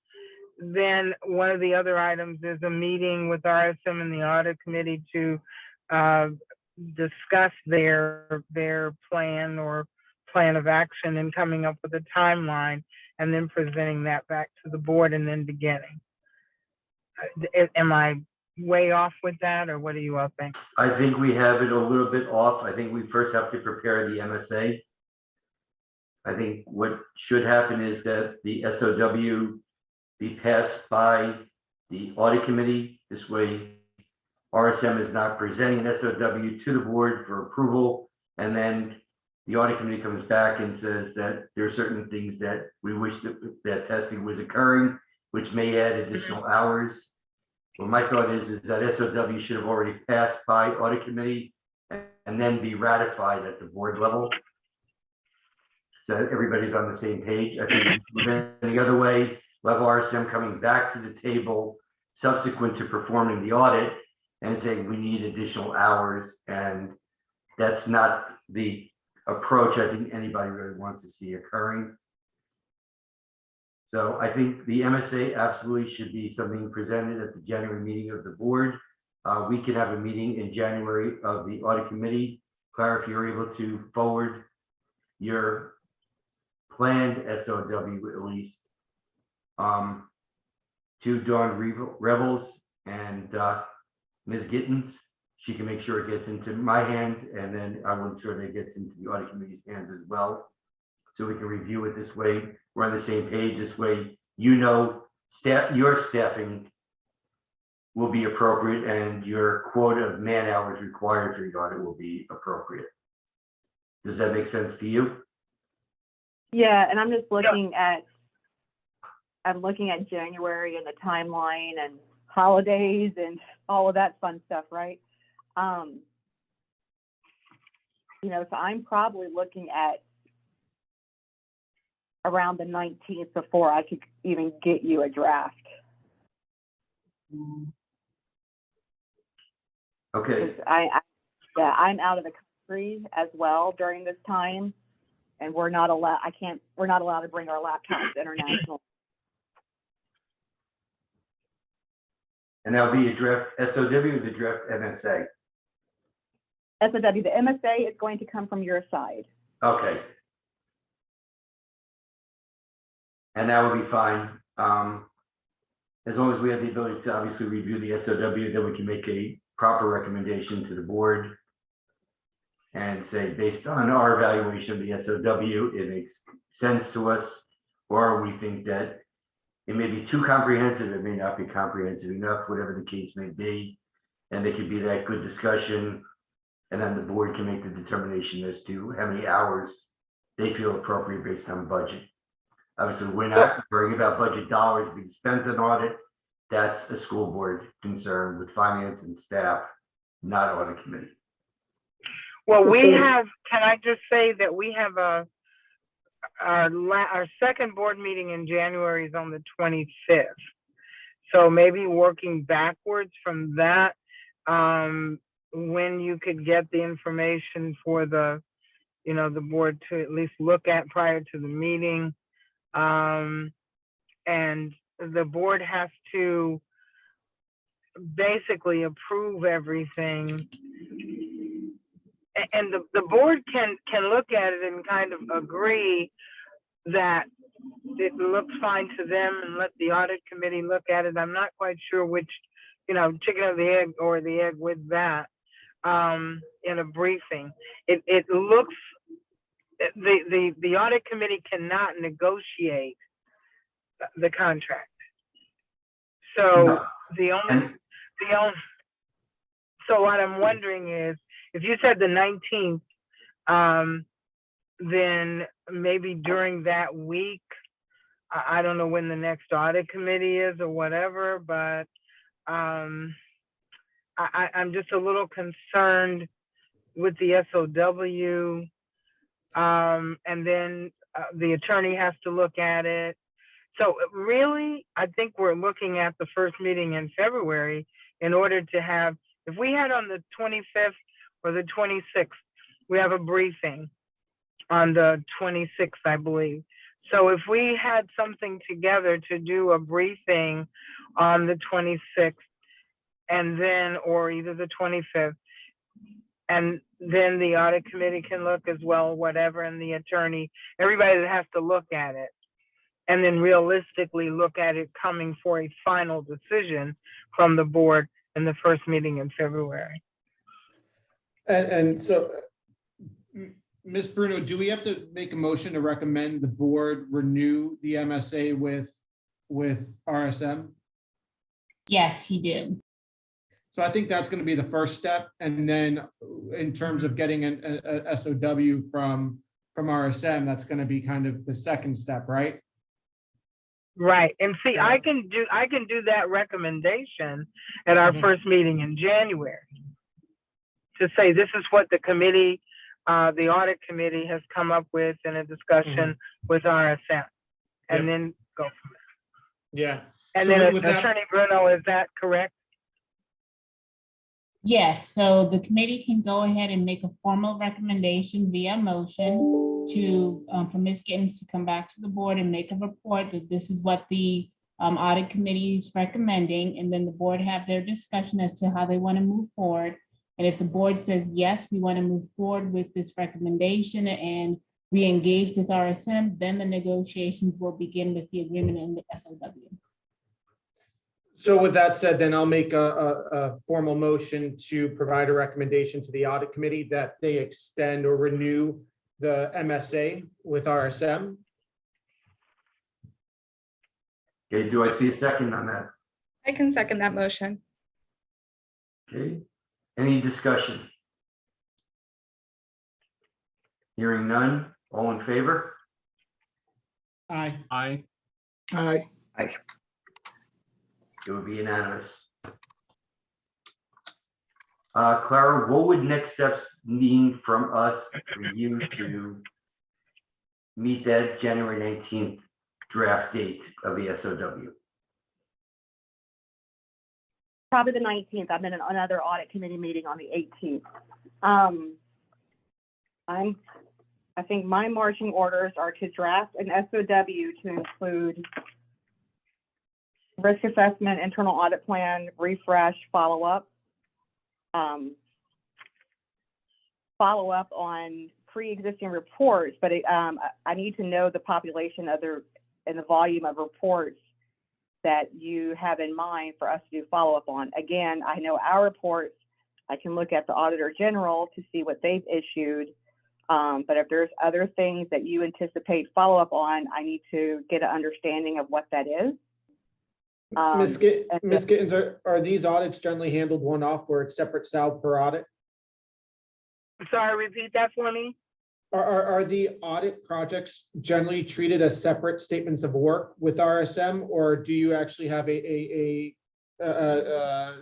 Then one of the other items is a meeting with RSM and the audit committee to discuss their plan or plan of action and coming up with a timeline and then presenting that back to the board and then beginning. Am I way off with that, or what do you all think? I think we have it a little bit off. I think we first have to prepare the MSA. I think what should happen is that the SOW be passed by the audit committee. This way, RSM is not presenting an SOW to the board for approval, and then the audit committee comes back and says that there are certain things that we wish that testing was occurring, which may add additional hours. Well, my thought is that SOW should have already passed by audit committee and then be ratified at the board level. So everybody's on the same page. I think the other way, we'll have RSM coming back to the table subsequent to performing the audit and saying we need additional hours, and that's not the approach I think anybody really wants to see occurring. So I think the MSA absolutely should be something presented at the January meeting of the board. We can have a meeting in January of the audit committee. Clara, if you're able to forward your planned SOW at least to Dawn Rebels and Ms. Gittens, she can make sure it gets into my hands, and then I will ensure that it gets into the audit committee's hands as well. So we can review it this way. We're on the same page this way. You know, your staffing will be appropriate and your quota of man hours required to the audit will be appropriate. Does that make sense to you? Yeah, and I'm just looking at, January and the timeline and holidays and all of that fun stuff, right? So I'm probably looking at around the 19th before I could even get you a draft. Okay. I'm out of the country as well during this time, and we're not allowed to bring our laptops international. And that'll be a draft SOW or the draft MSA? SOW, the MSA is going to come from your side. Okay. And that would be fine. As long as we have the ability to obviously review the SOW, then we can make a proper recommendation to the board and say, based on our evaluation of the SOW, it makes sense to us, or we think that it may be too comprehensive, it may not be comprehensive enough, whatever the case may be. And there could be that good discussion, and then the board can make the determination as to how many hours they feel appropriate based on budget. Obviously, we're not worrying about budget dollars being spent on audit. That's a school board concern with finance and staff, not audit committee. Well, can I just say that we have our second board meeting in January is on the 25th. So maybe working backwards from that, when you could get the information for the board to at least look at prior to the meeting. And the board has to basically approve everything. And the board can look at it and kind of agree that it looks fine to them and let the audit committee look at it. I'm not quite sure which, chicken or the egg, or the egg with that, in a briefing. It looks, the audit committee cannot negotiate the contract. So so what I'm wondering is, if you said the 19th, then maybe during that week, I don't know when the next audit committee is or whatever, but I'm just a little concerned with the SOW. And then the attorney has to look at it. So really, I think we're looking at the first meeting in February in order to have, if we had on the 25th or the 26th, we have a briefing on the 26th, I believe. So if we had something together to do a briefing on the 26th and then, or either the 25th, and then the audit committee can look as well, whatever, and the attorney, everybody that has to look at it, and then realistically look at it coming for a final decision from the board in the first meeting in February. And so, Ms. Bruno, do we have to make a motion to recommend the board renew the MSA with RSM? Yes, you do. So I think that's going to be the first step. And then in terms of getting a SOW from RSM, that's going to be kind of the second step, right? Right. And see, Yeah. I can do that recommendation at our Mhm. first meeting in January to say, this is what the committee, the audit committee has come up with in a discussion with RSM, and Yep. then go from there. Yeah. And So then with that- Attorney Bruno, is that correct? Yes, so the committee can go ahead and make a formal recommendation via motion to, for Ms. Gittens to come back to the board and make a report that this is what the audit committee is recommending, and then the board have their discussion as to how they want to move forward. And if the board says, yes, we want to move forward with this recommendation and re-engage with RSM, then the negotiations will begin with the agreement and the SOW. So with that said, then I'll make a formal motion to provide a recommendation to the audit committee that they extend or renew the MSA with RSM. Okay, do I see a second on that? I can second that motion. Okay, any discussion? Hearing none, all in favor? Aye. Aye. Aye. It would be unanimous. Clara, what would next steps mean from us for you to meet that January 19th draft date of the SOW? Probably the 19th. I'm in another audit committee meeting on the 18th. I think my marching orders are to draft an SOW to include risk assessment, internal audit plan, refresh, follow-up. Follow-up on pre-existing reports, but I need to know the population and the volume of reports that you have in mind for us to do follow-up on. Again, I know our reports, I can look at the Auditor General to see what they've issued. But if there's other things that you anticipate follow-up on, I need to get an understanding of what that is. Ms. Gittens, are these audits generally handled one-off where it's separate sal per audit? Sorry, repeat that for me. Are the audit projects generally treated as separate statements of work with RSM, or do you actually have a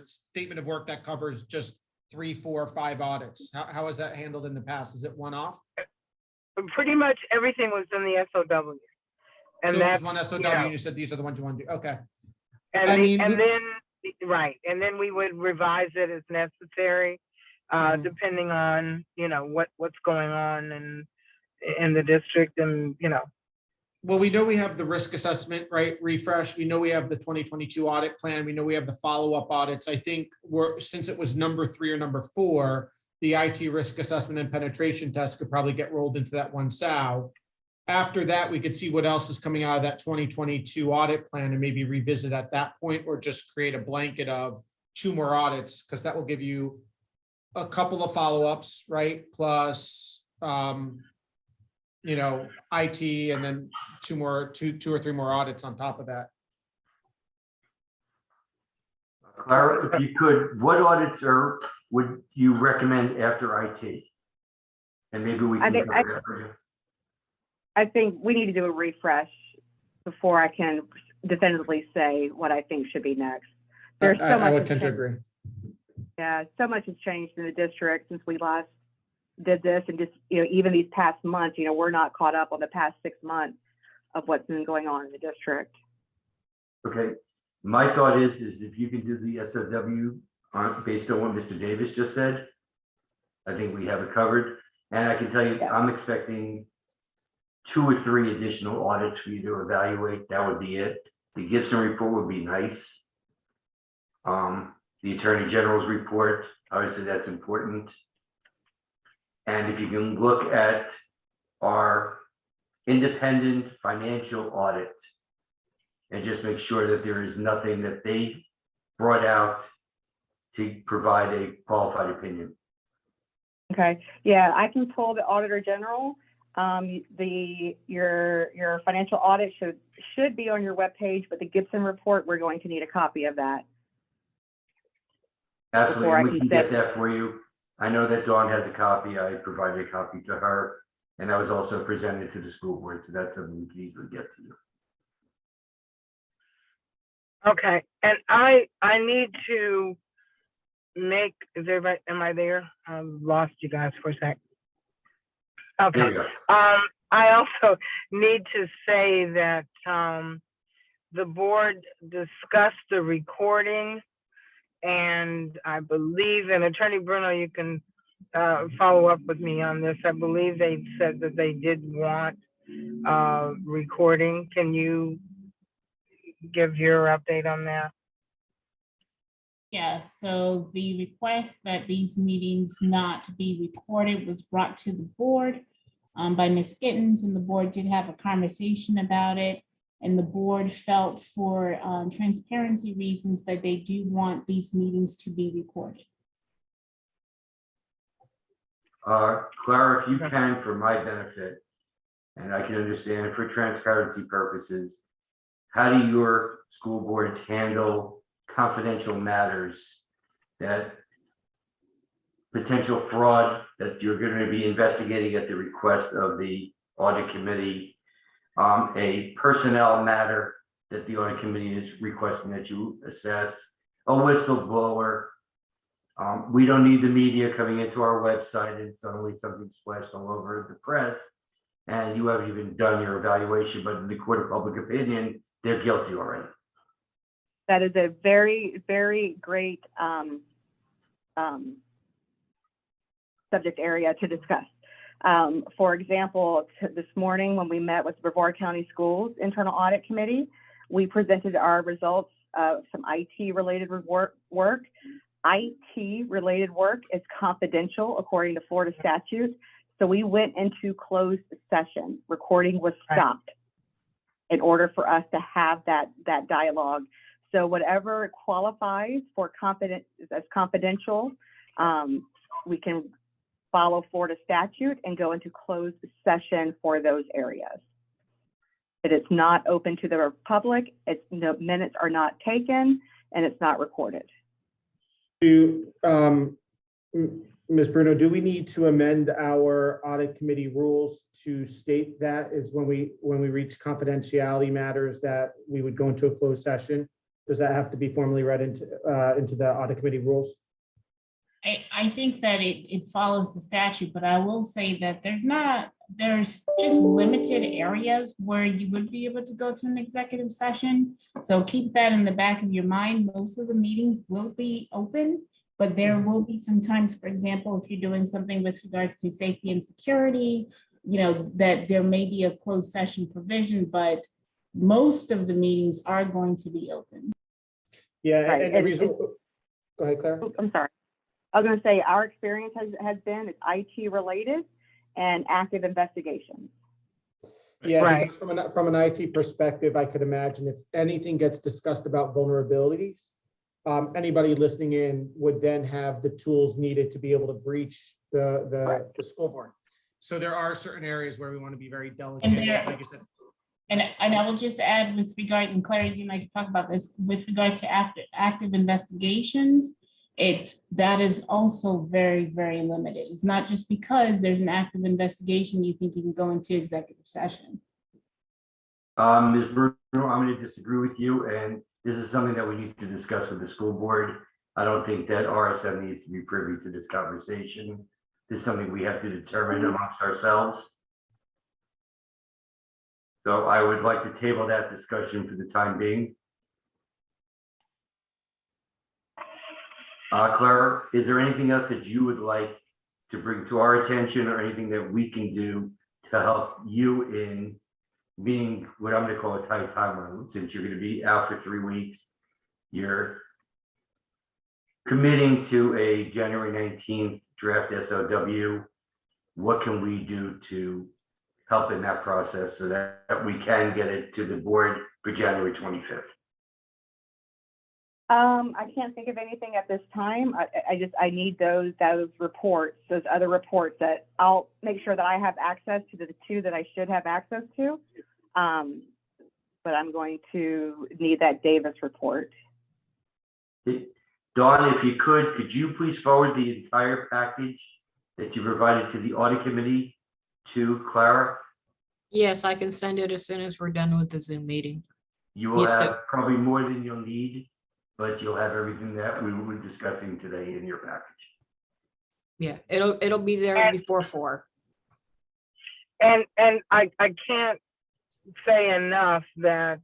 statement of work that covers just 3, 4, 5 audits? How is that handled in the past? Is it one-off? Pretty much everything was in the SOW. And So it that's was one SOW, you know, and you said these are the ones you want to do. Okay. and, I mean, then right, and then we would revise it as necessary, depending on what's going on in the district, and Well, we know we have the risk assessment, right? Refresh. We know we have the 2022 audit plan. We know we have the follow-up audits. I think since it was number 3 or number 4, the IT risk assessment and penetration test could probably get rolled into that one SAL. After that, we could see what else is coming out of that 2022 audit plan and maybe revisit at that point, or just create a blanket of 2 more audits, because that will give you a couple of follow-ups, right? Plus, IT, and then 2 or 3 more audits on top of that. Clara, if you could, what audits would you recommend after IT? And maybe we can cover that for you. I think we need to do a refresh before I can definitively say what I think should be next. There's so much. I would tend to agree. Yeah, so much has changed in the district since we last did this, and just even these past months, we're not caught up on the past 6 months of what's been going on in the district. Okay, my thought is if you can do the SOW based on what Mr. Davis just said, I think we have it covered. And I can tell you, I'm expecting 2 or 3 additional audits for you to evaluate. That would be it. The Gibson report would be nice. The Attorney General's report, obviously that's important. And if you can look at our independent financial audit and just make sure that there is nothing that they brought out to provide a qualified opinion. Okay, yeah, I can pull the Auditor General. Your financial audit should be on your webpage, but the Gibson report, we're going to need a copy of that. Absolutely, before I and we can can get send. that for you. I know that Dawn has a copy. I provided a copy to her, and that was also presented to the school board, so that's something we can easily get to you. Okay, and I need to make, is everybody, am I there? I lost you guys for a sec. There Okay, we go. I also need to say that, the board discussed the recording, and I believe, and Attorney Bruno, you can, follow up with me on this. I believe they said that they did want, recording. Can you give your update on that? Yeah, so the request that these meetings not be recorded was brought to the board by Ms. Gittens, and the board did have a conversation about it. And the board felt for transparency reasons that they do want these meetings to be recorded. Clara, if you can, for my benefit, and I can understand for transparency purposes, how do your school boards handle confidential matters, that potential fraud that you're going to be investigating at the request of the audit committee, a personnel matter that the audit committee is requesting that you assess, a whistleblower? We don't need the media coming into our website and suddenly something splashed all over the press, and you haven't even done your evaluation, but in the court of public opinion, they're guilty already. That is a very, very great subject area to discuss. For example, this morning when we met with Brevard County Schools Internal Audit Committee, we presented our results of some IT-related work. IT-related work is confidential according to Florida statute. So we went into closed session. Recording was stopped in order for us to have that dialogue. So whatever qualifies for as confidential, we can follow Florida statute and go into closed session for those areas. But it's not open to the public. It's no minutes are not taken, and it's not recorded. Ms. Bruno, do we need to amend our audit committee rules to state that is when we reach confidentiality matters that we would go into a closed session? Does that have to be formally read into the audit committee rules? I think that it follows the statute, but I will say that there's just limited areas where you would be able to go to an executive session. So keep that in the back of your mind. Most of the meetings will be open, but there will be some times, for example, if you're doing something with regards to safety and security, that there may be a closed session provision, but most of the meetings are going to be open. Yeah, Right. and the reason, go ahead, Claire. I'm sorry. I was going to say our experience has been it's IT related and active investigations. Yeah, Right. because from an IT perspective, I could imagine if anything gets discussed about vulnerabilities, anybody listening in would then have the tools needed to be able to breach the school board. So there are certain areas where we want to be very delicate, like you said. And I will just add with regard, and Claire, you and I can talk about this, with regards to active investigations, that is also very, very limited. It's not just because there's an active investigation, you think you can go into executive session. Ms. Bruno, I'm going to disagree with you, and this is something that we need to discuss with the school board. I don't think that RSM needs to be privy to this conversation. This is something we have to determine amongst ourselves. So I would like to table that discussion for the time being. Clara, is there anything else that you would like to bring to our attention, or anything that we can do to help you in being what I'm going to call a tight timeline? Since you're going to be out for 3 weeks, you're committing to a January 19th draft SOW. What can we do to help in that process so that we can get it to the board for January 25th? I can't think of anything at this time. I need those reports, those other reports that I'll make sure that I have access to, the two that I should have access to. But I'm going to need that Davis report. Dawn, if you could you please forward the entire package that you provided to the audit committee to Clara? Yes, I can send it as soon as we're done with the Zoom meeting. You will Yes, sir. have probably more than you'll need, but you'll have everything that we will be discussing today in your package. Yeah, it'll be there before 4. And I can't say enough that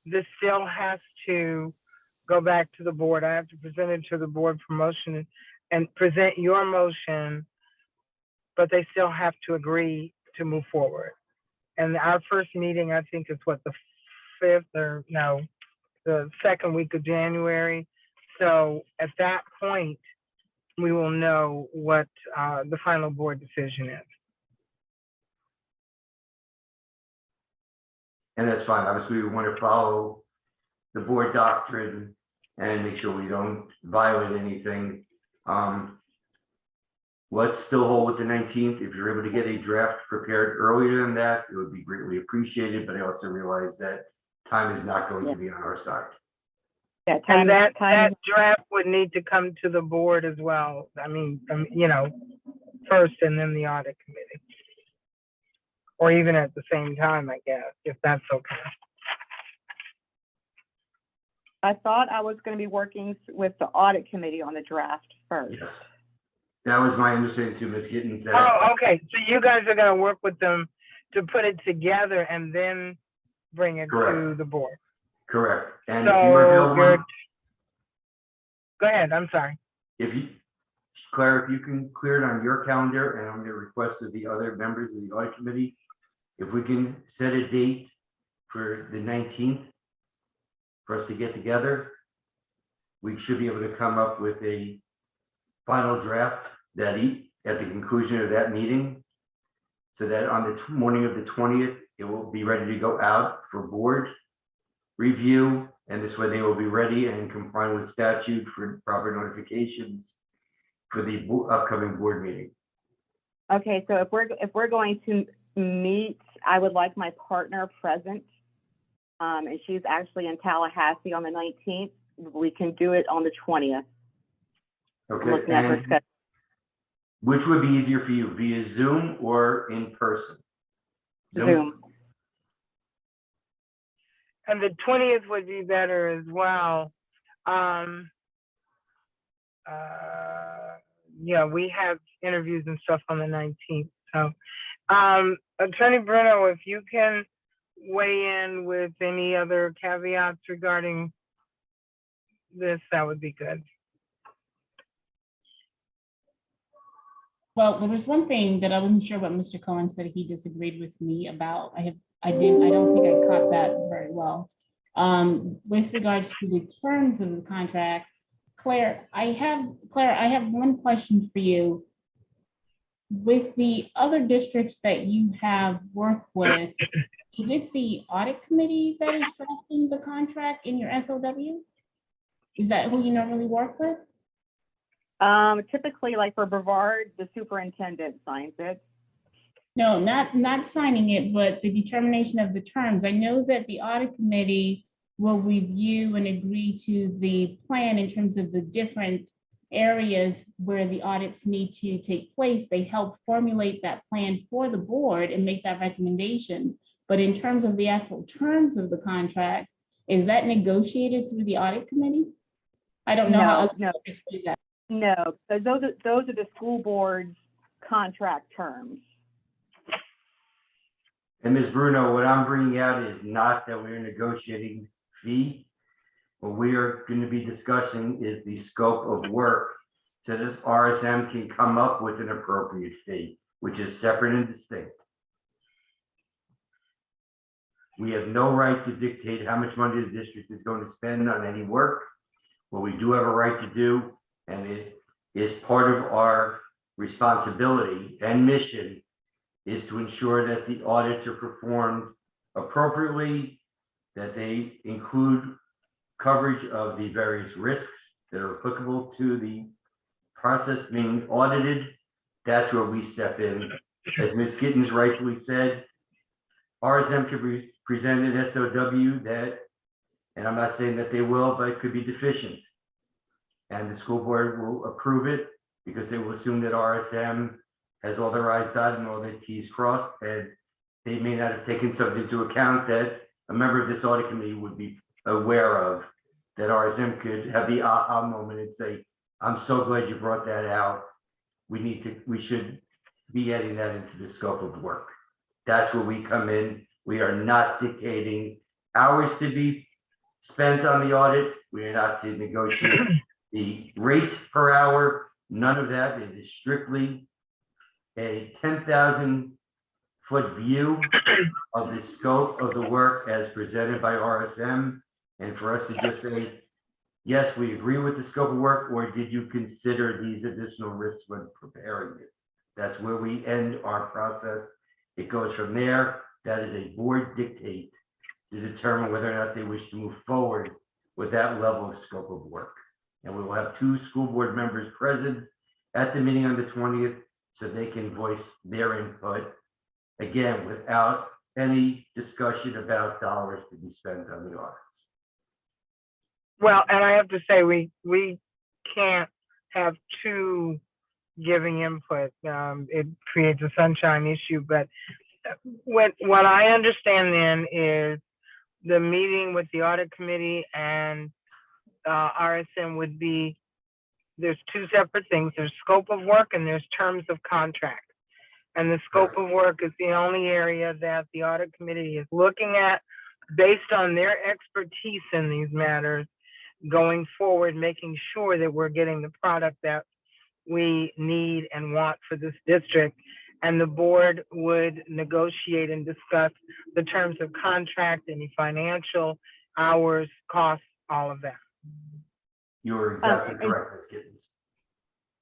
this still has to go back to the board. I have to present it to the board for motion and present your motion, but they still have to agree to move forward. And our first meeting, I think, is what, the 5th or no, the 2nd week of January. So at that point, we will know what the final board decision is. And that's fine. Obviously, we want to follow the board doctrine and make sure we don't violate anything. Let's still hold with the 19th. If you're able to get a draft prepared earlier than that, it would be greatly appreciated, but I also realize that time is not going to be on our side. Yeah, And that draft would need to come to the board as well. I mean, first and then the audit committee. Or even at the same time, I guess, if that's okay. I thought I was going to be working with the audit committee on the draft first. Yes. That was my understanding too, Ms. Gittens. That Oh, okay. So you guys are going to work with them to put it together and then bring it to Correct. the board. Correct. And So if you are available, go ahead. I'm sorry. Claire, if you can clear it on your calendar, and I'm going to request of the other members of the audit committee, if we can set a date for the 19th for us to get together, we should be able to come up with a final draft that at the conclusion of that meeting, so that on the morning of the 20th, it will be ready to go out for board review, and this way they will be ready and complying with statute for proper notifications for the upcoming board meeting. Okay, so if we're going to meet, I would like my partner present, and she's actually in Tallahassee on the 19th. We can do it on the 20th. Okay, Looking at her and schedule. which would be easier for you, via Zoom or in person? Zoom. And the 20th would be better as well. Yeah, we have interviews and stuff on the 19th. So, Attorney Bruno, if you can weigh in with any other caveats regarding this, that would be good. Well, there was one thing that I wasn't sure what Mr. Cohen said he disagreed with me about. I don't think I caught that very well. With regards to the terms of the contract, Claire, I have one question for you. With the other districts that you have worked with, is it the audit committee that is drafting the contract in your SOW? Is that who you normally work with? Typically, like for Brevard, the superintendent signs it. No, not signing it, but the determination of the terms. I know that the audit committee will review and agree to the plan in terms of the different areas where the audits need to take place. They help formulate that plan for the board and make that recommendation. But in terms of the actual terms of the contract, is that negotiated through the audit committee? I don't know how other districts do that. No, so those are the school board's contract terms. And Ms. Bruno, what I'm bringing out is not that we're negotiating fee. What we are going to be discussing is the scope of work, so this RSM can come up with an appropriate fee, which is separate and distinct. We have no right to dictate how much money the district is going to spend on any work. What we do have a right to do, and it is part of our responsibility and mission, is to ensure that the audits are performed appropriately, that they include coverage of the various risks that are applicable to the process being audited. That's where we step in. As Ms. Gittens rightfully said, RSM could present an SOW that, and I'm not saying that they will, but it could be deficient. and the school board will approve it because they will assume that RSM has all their i's dotted and all their t's crossed, and they may not have taken something into account that a member of this audit committee would be aware of, that RSM could have the aha moment and say, I'm so glad you brought that out. We should be adding that into the scope of work. That's where we come in. We are not dictating hours to be spent on the audit. We are not to negotiate the rate per hour. None of that. It is strictly a 10,000-foot view of the scope of the work as presented by RSM. And for us to just say, yes, we agree with the scope of work, or did you consider these additional risks when preparing it? That's where we end our process. It goes from there. That is a board dictate to determine whether or not they wish to move forward with that level of scope of work. And we will have 2 school board members present at the meeting on the 20th so they can voice their input, again, without any discussion about dollars to be spent on the audits. Well, and I have to say, we can't have 2 giving input. It creates a sunshine issue, but what I understand then is the meeting with the audit committee and RSM would be, there's 2 separate things. There's scope of work and there's terms of contract. And the scope of work is the only area that the audit committee is looking at based on their expertise in these matters going forward, making sure that we're getting the product that we need and want for this district. And the board would negotiate and discuss the terms of contract, any financial, hours, costs, all of that. You're exactly correct, Ms. Gittens.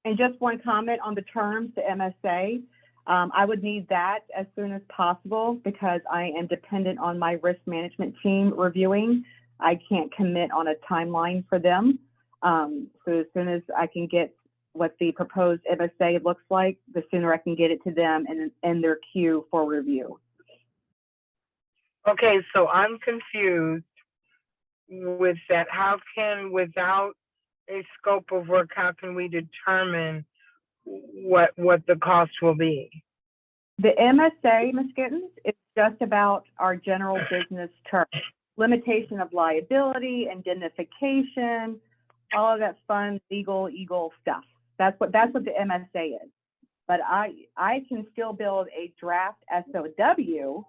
And just one comment on the terms, the MSA. I would need that as soon as possible because I am dependent on my risk management team reviewing. I can't commit on a timeline for them. So as soon as I can get what the proposed MSA looks like, the sooner I can get it to them and in their queue for review. Okay, so I'm confused with that. How can, without a scope of work, how can we determine what the cost will be? The MSA, Ms. Gittens, it's just about our general business terms, limitation of liability, indemnification, all of that fun legal stuff. That's what the MSA is. But I can still build a draft SOW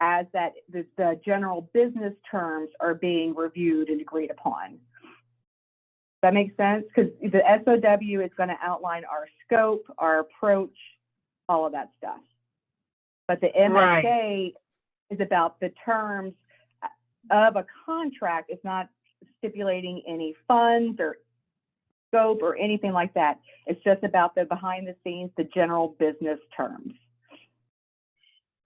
as that the general business terms are being reviewed and agreed upon. That makes sense? Because the SOW is going to outline our scope, our approach, all of that stuff. But the MSA is about the terms of a contract. It's not stipulating any funds or scope or anything like that. It's just about the behind the scenes, the general business terms.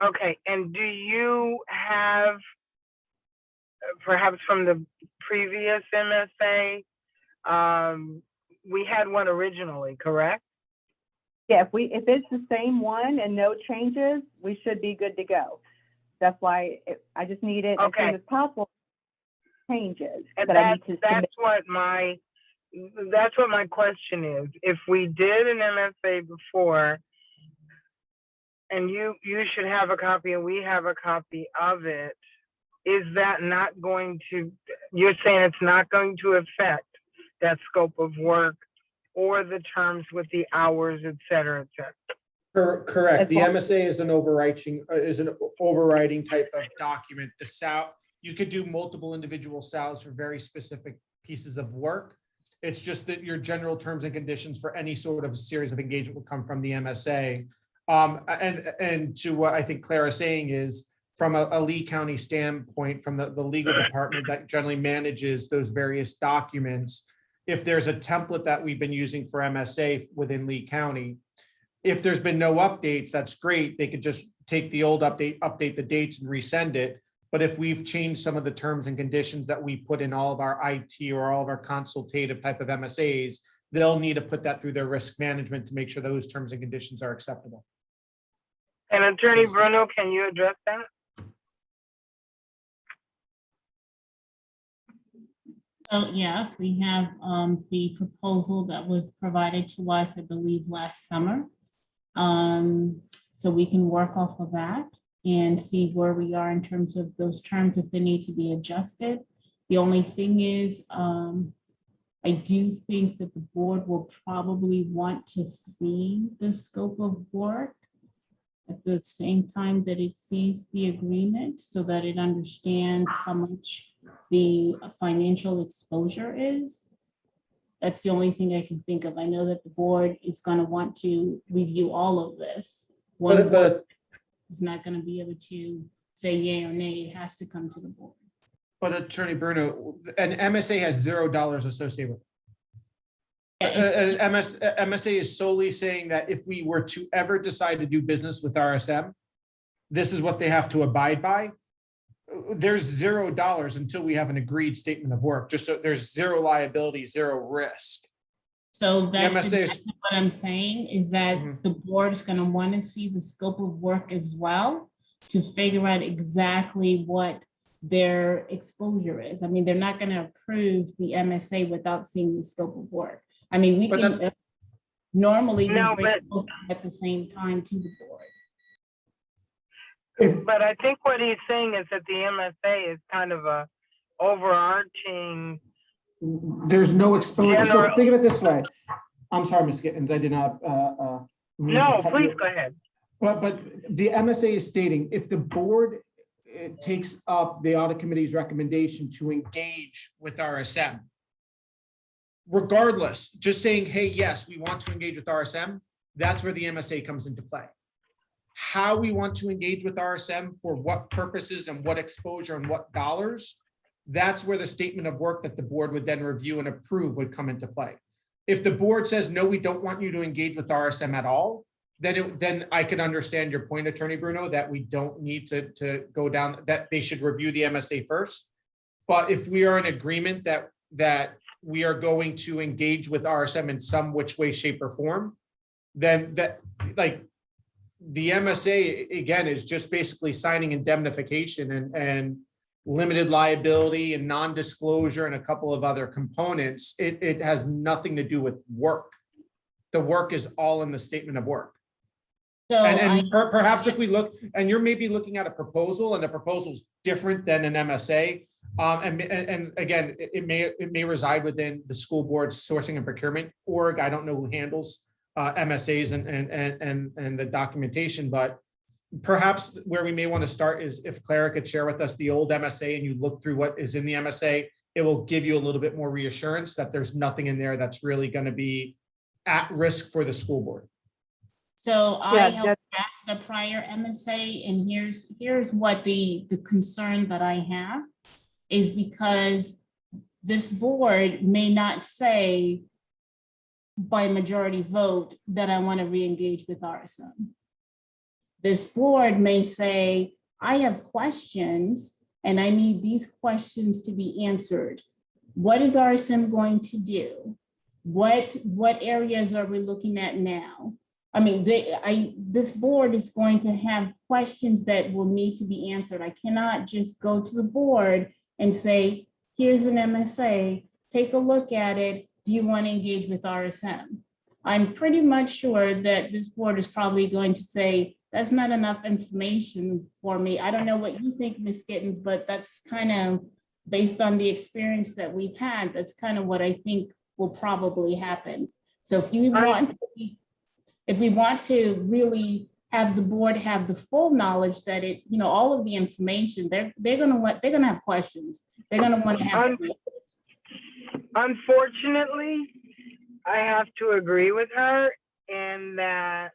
Okay, and do you have, perhaps from the previous MSA, we had one originally, correct? Yeah, if it's the same one and no changes, we should be good to go. That's why I just need it as soon as possible. Changes, and but I need to submit. That's what my question is. If we did an MSA before, and you should have a copy and we have a copy of it, is that not going to, you're saying it's not going to affect that scope of work or the terms with the hours, et cetera, et cetera? Correct. The MSA is an overriding type of document. You could do multiple individual SALs for very specific pieces of work. It's just that your general terms and conditions for any sort of series of engagement will come from the MSA. And to what I think Claire is saying is, from a Lee County standpoint, from the legal department that generally manages those various documents, if there's a template that we've been using for MSA within Lee County, if there's been no updates, that's great. They could just take the old update the dates and resend it. But if we've changed some of the terms and conditions that we put in all of our IT or all of our consultative type of MSAs, they'll need to put that through their risk management to make sure those terms and conditions are acceptable. And Attorney Bruno, can you address that? Oh, yes, we have the proposal that was provided to us, I believe, last summer. So we can work off of that and see where we are in terms of those terms, if they need to be adjusted. The only thing is, I do think that the board will probably want to see the scope of work at the same time that it sees the agreement, so that it understands how much the financial exposure is. That's the only thing I can think of. I know that the board is going to want to review all of this. One board is not going to be able to say yay or nay. It has to come to the board. But Attorney Bruno, an MSA has $0 associated with it. MSA is solely saying that if we were to ever decide to do business with RSM, this is what they have to abide by. There's $0 until we have an agreed statement of work, just so there's zero liability, zero risk. So that's MSA is- exactly what I'm saying, is that the board is going to want to see the scope of work as well to figure out exactly what their exposure is. I mean, they're not going to approve the MSA without seeing the scope of work. I mean, we But can normally we No, bring but- both at the same time to the board. But I think what he's saying is that the MSA is kind of a overarching. There's no exposure. So General- think of it this way. I'm sorry, Ms. Gittens, I did not. mean to No, cut please you. go ahead. But the MSA is stating, if the board takes up the audit committee's recommendation to engage with RSM, regardless, just saying, hey, yes, we want to engage with RSM, that's where the MSA comes into play. How we want to engage with RSM, for what purposes and what exposure and what dollars, that's where the statement of work that the board would then review and approve would come into play. If the board says, no, we don't want you to engage with RSM at all, then I could understand your point, Attorney Bruno, that we don't need to go down, that they should review the MSA first. But if we are in agreement that we are going to engage with RSM in some which way, shape, or form, then that, like, the MSA, again, is just basically signing indemnification and limited liability and non-disclosure and a couple of other components. It has nothing to do with work. The work is all in the statement of work. So Perhaps if we look, and you're maybe looking at a proposal, and the proposal is different than an MSA. And again, it may reside within the school board's sourcing and procurement org. I don't know who handles MSAs and the documentation, but perhaps where we may want to start is if Clara could share with us the old MSA and you look through what is in the MSA, it will give you a little bit more reassurance that there's nothing in there that's really going to be at risk for the school board. So Yeah, I held back the prior MSA, and here's what the concern that I have is, because this board may not say by majority vote that I want to re-engage with RSM. This board may say, I have questions and I need these questions to be answered. What is RSM going to do? What areas are we looking at now? I mean, this board is going to have questions that will need to be answered. I cannot just go to the board and say, here's an MSA, take a look at it. Do you want to engage with RSM? I'm pretty much sure that this board is probably going to say, that's not enough information for me. I don't know what you think, Ms. Gittens, but that's kind of based on the experience that we've had. That's kind of what I think will probably happen. So if we want to really have the board have the full knowledge that it, all of the information, they're gonna have questions. They're gonna want to have. Unfortunately, I have to agree with her in that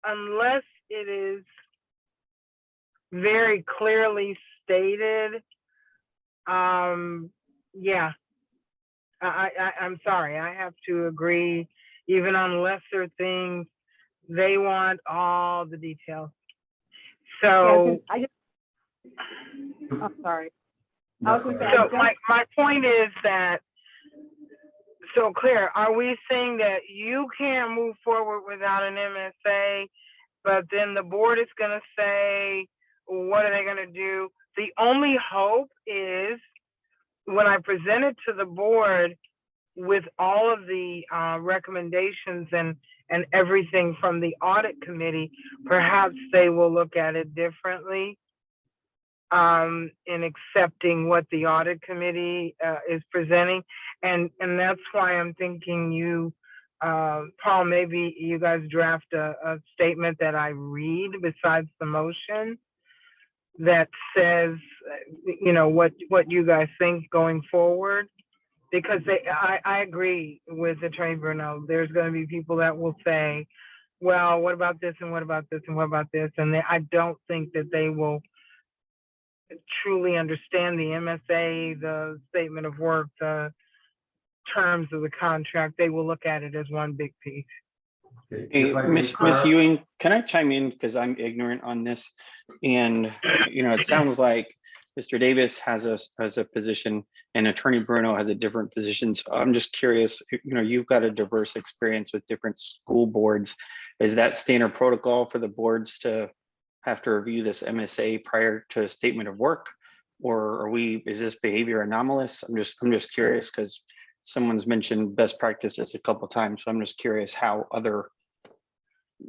unless it is very clearly stated, yeah, I'm sorry, I have to agree. Even on lesser things, they want all the details. So, I'm sorry. so my point is that, so Claire, are we saying that you can't move forward without an MSA, but then the board is going to say, what are they going to do? The only hope is when I present it to the board with all of the recommendations and everything from the audit committee, perhaps they will look at it differently in accepting what the audit committee is presenting. And that's why I'm thinking you, Paul, maybe you guys draft a statement that I read besides the motion that says, you know, what you guys think going forward. Because I agree with Attorney Bruno. There's going to be people that will say, well, what about this and what about this and what about this? And I don't think that they will truly understand the MSA, the statement of work, the terms of the contract. They will look at it as one big piece. Okay, Hey, if I may Miss Ewing, can I chime in because I'm ignorant on this? And you know, it sounds like Mr. Davis has a position and Attorney Bruno has a different position. So I'm just curious, you know, you've got a diverse experience with different school boards. Is that standard protocol for the boards to have to review this MSA prior to a statement of work? Or is this behavior anomalous? I'm just curious because someone's mentioned best practices a couple of times. So I'm just curious how other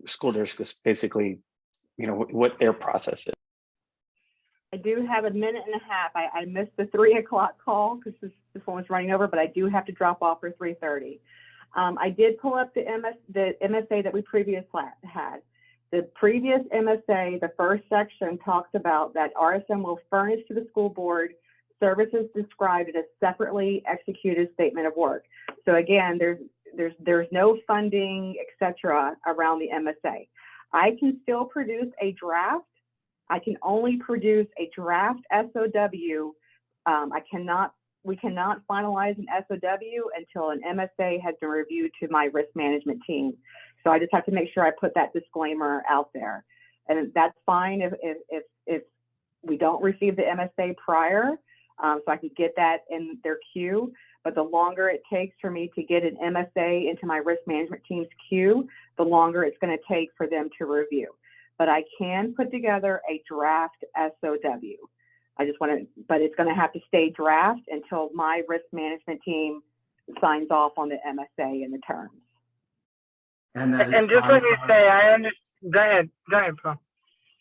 school districts basically, you know, what their process is. I do have a minute and a half. I missed the 3 o'clock call because this one was running over, but I do have to drop off for 3:30. I did pull up the MSA that we previously had. The previous MSA, the first section talks about that RSM will furnish to the school board services described in a separately executed statement of work. So again, there's no funding, et cetera, around the MSA. I can still produce a draft. I can only produce a draft SOW. We cannot finalize an SOW until an MSA has been reviewed to my risk management team. So I just have to make sure I put that disclaimer out there. And that's fine if we don't receive the MSA prior, so I can get that in their queue. But the longer it takes for me to get an MSA into my risk management team's queue, the longer it's going to take for them to review. But I can put together a draft SOW. But it's going to have to stay draft until my risk management team signs off on the MSA and the terms. And that is And just fine, let me Clara. say, I understand. Go ahead, Paul.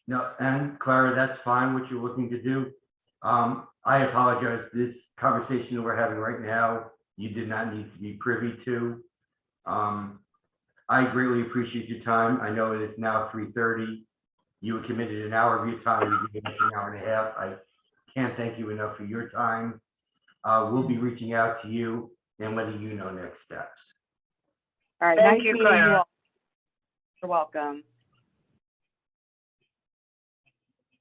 No, and Clara, that's fine what you're looking to do. I apologize. This conversation that we're having right now, you did not need to be privy to. I greatly appreciate your time. I know it is now 3:30. You were committed an hour of your time. You gave us an hour and a half. I can't thank you enough for your time. We'll be reaching out to you and letting you know next steps. All right. Thank nice you, meeting Clara. all. You're welcome.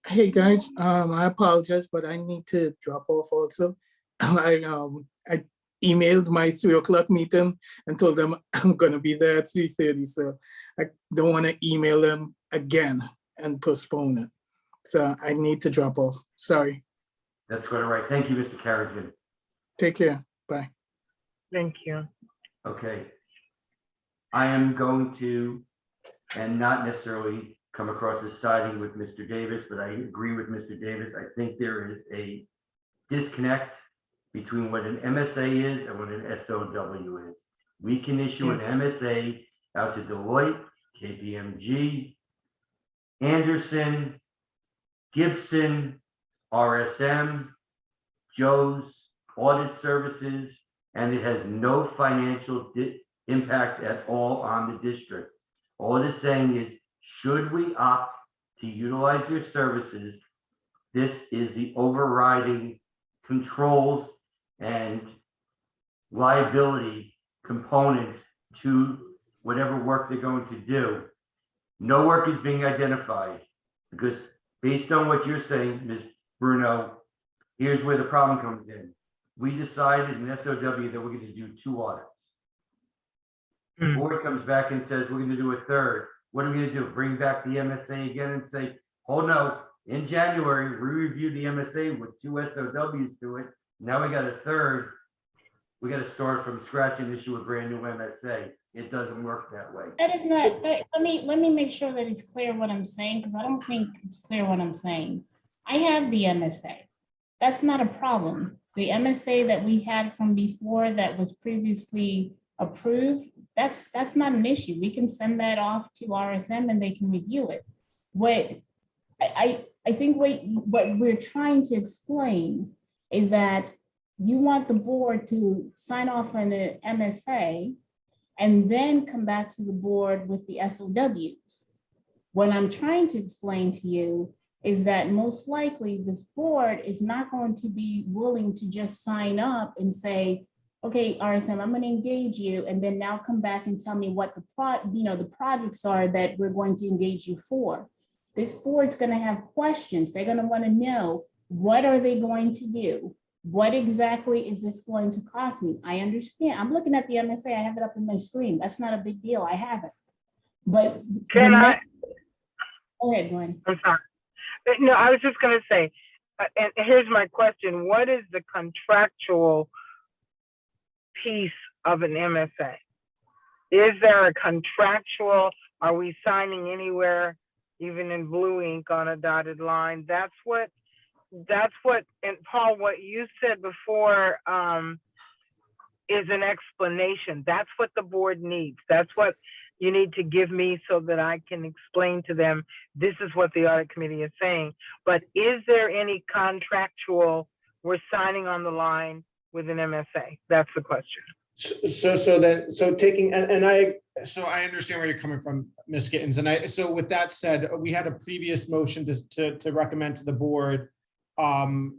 Hey guys, I apologize, but I need to drop off also. I emailed my 3 o'clock meeting and told them I'm gonna be there at 3:30, so I don't want to email them again and postpone it. So I need to drop off. Sorry. That's quite all right. Thank you, Mr. Carrington. Take care. Bye. Thank you. Okay. I am going to, and not necessarily come across as siding with Mr. Davis, but I agree with Mr. Davis. I think there is a disconnect between what an MSA is and what an SOW is. We can issue an MSA out to Deloitte, KPMG, Anderson, Gibson, RSM, Joe's, Audit Services, and it has no financial impact at all on the district. All it is saying is, should we opt to utilize your services, this is the overriding controls and liability components to whatever work they're going to do. No work is being identified because based on what you're saying, Ms. Bruno, here's where the problem comes in. We decided in SOW that we're going to do 2 audits. The board comes back and says, we're going to do a third. What are we going to do? Bring back the MSA again and say, oh no, in January, we reviewed the MSA with 2 SOWs to it. Now we got a third. We got to start from scratch and issue a brand new MSA. It doesn't work that way. That is not, let me make sure that it's clear what I'm saying, because I don't think it's clear what I'm saying. I have the MSA. that's not a problem. The MSA that we had from before that was previously approved, that's not an issue. We can send that off to RSM and they can review it. What I think what we're trying to explain is that you want the board to sign off on the MSA and then come back to the board with the SOWs. What I'm trying to explain to you is that most likely this board is not going to be willing to just sign up and say, okay, RSM, I'm going to engage you, and then now come back and tell me what the projects are that we're going to engage you for. This board's going to have questions. They're going to want to know, what are they going to do? What exactly is this going to cost me? I understand. I'm looking at the MSA. I have it up on my screen. That's not a big deal. I have it. But Can I? Go ahead, Gwen. I'm sorry. No, I was just going to say, and here's my question. What is the contractual piece of an MSA? Is there a contractual, are we signing anywhere, even in blue ink on a dotted line? That's what, and Paul, what you said before is an explanation. That's what the board needs. That's what you need to give me so that I can explain to them, this is what the audit committee is saying. But is there any contractual, we're signing on the line with an MSA? That's the question. I understand where you're coming from, Ms. Gittens. And so with that said, we had a previous motion to recommend to the board to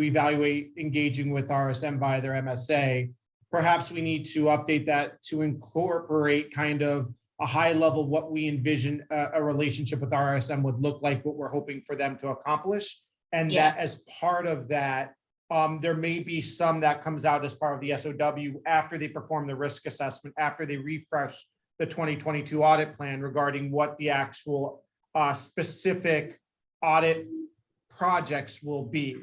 evaluate engaging with RSM via their MSA. Perhaps we need to update that to incorporate kind of a high level what we envision a relationship with RSM would look like, what we're hoping for them to accomplish. And that as part of that, there may be some that comes out as part of the SOW after they perform the risk assessment, after they refresh the 2022 audit plan regarding what the actual specific audit projects will be.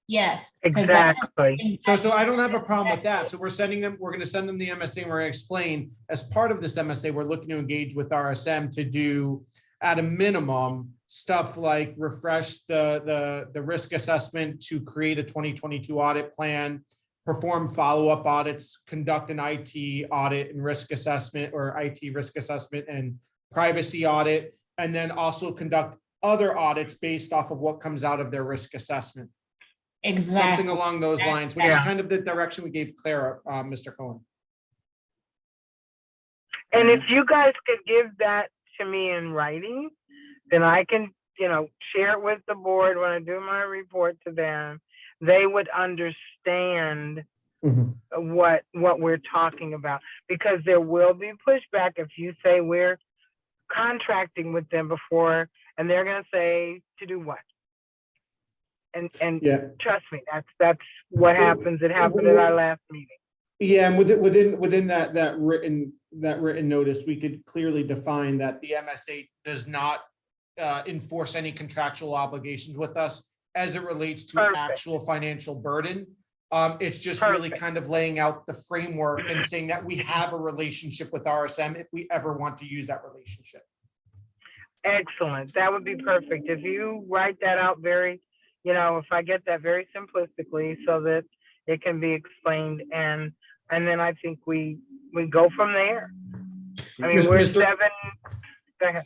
Yes. Exactly. So I don't have a problem with that. So we're going to send them the MSA. We're going to explain as part of this MSA, we're looking to engage with RSM to do at a minimum stuff like refresh the risk assessment, to create a 2022 audit plan, perform follow-up audits, conduct an IT audit and risk assessment, or IT risk assessment and privacy audit, and then also conduct other audits based off of what comes out of their risk assessment. Exactly. Something along those lines, which is kind of the direction we gave Clara, Mr. Cohen. And if you guys could give that to me in writing, then I can, share it with the board when I do my report to them. They would understand what we're talking about, because there will be pushback if you say we're contracting with them before, and they're going to say to do what? And trust me, that's what happens. It happened at our last meeting. Yeah, and within that written notice, we could clearly define that the MSA does not enforce any contractual obligations with us as it relates to actual financial burden. It's just really kind of laying out the framework and saying that we have a relationship with RSM if we ever want to use that relationship. Excellent. That would be perfect. If you write that out very, if I get that very simplistically so that it can be explained, and then I think we go from there. I mean, we're seven. Go ahead.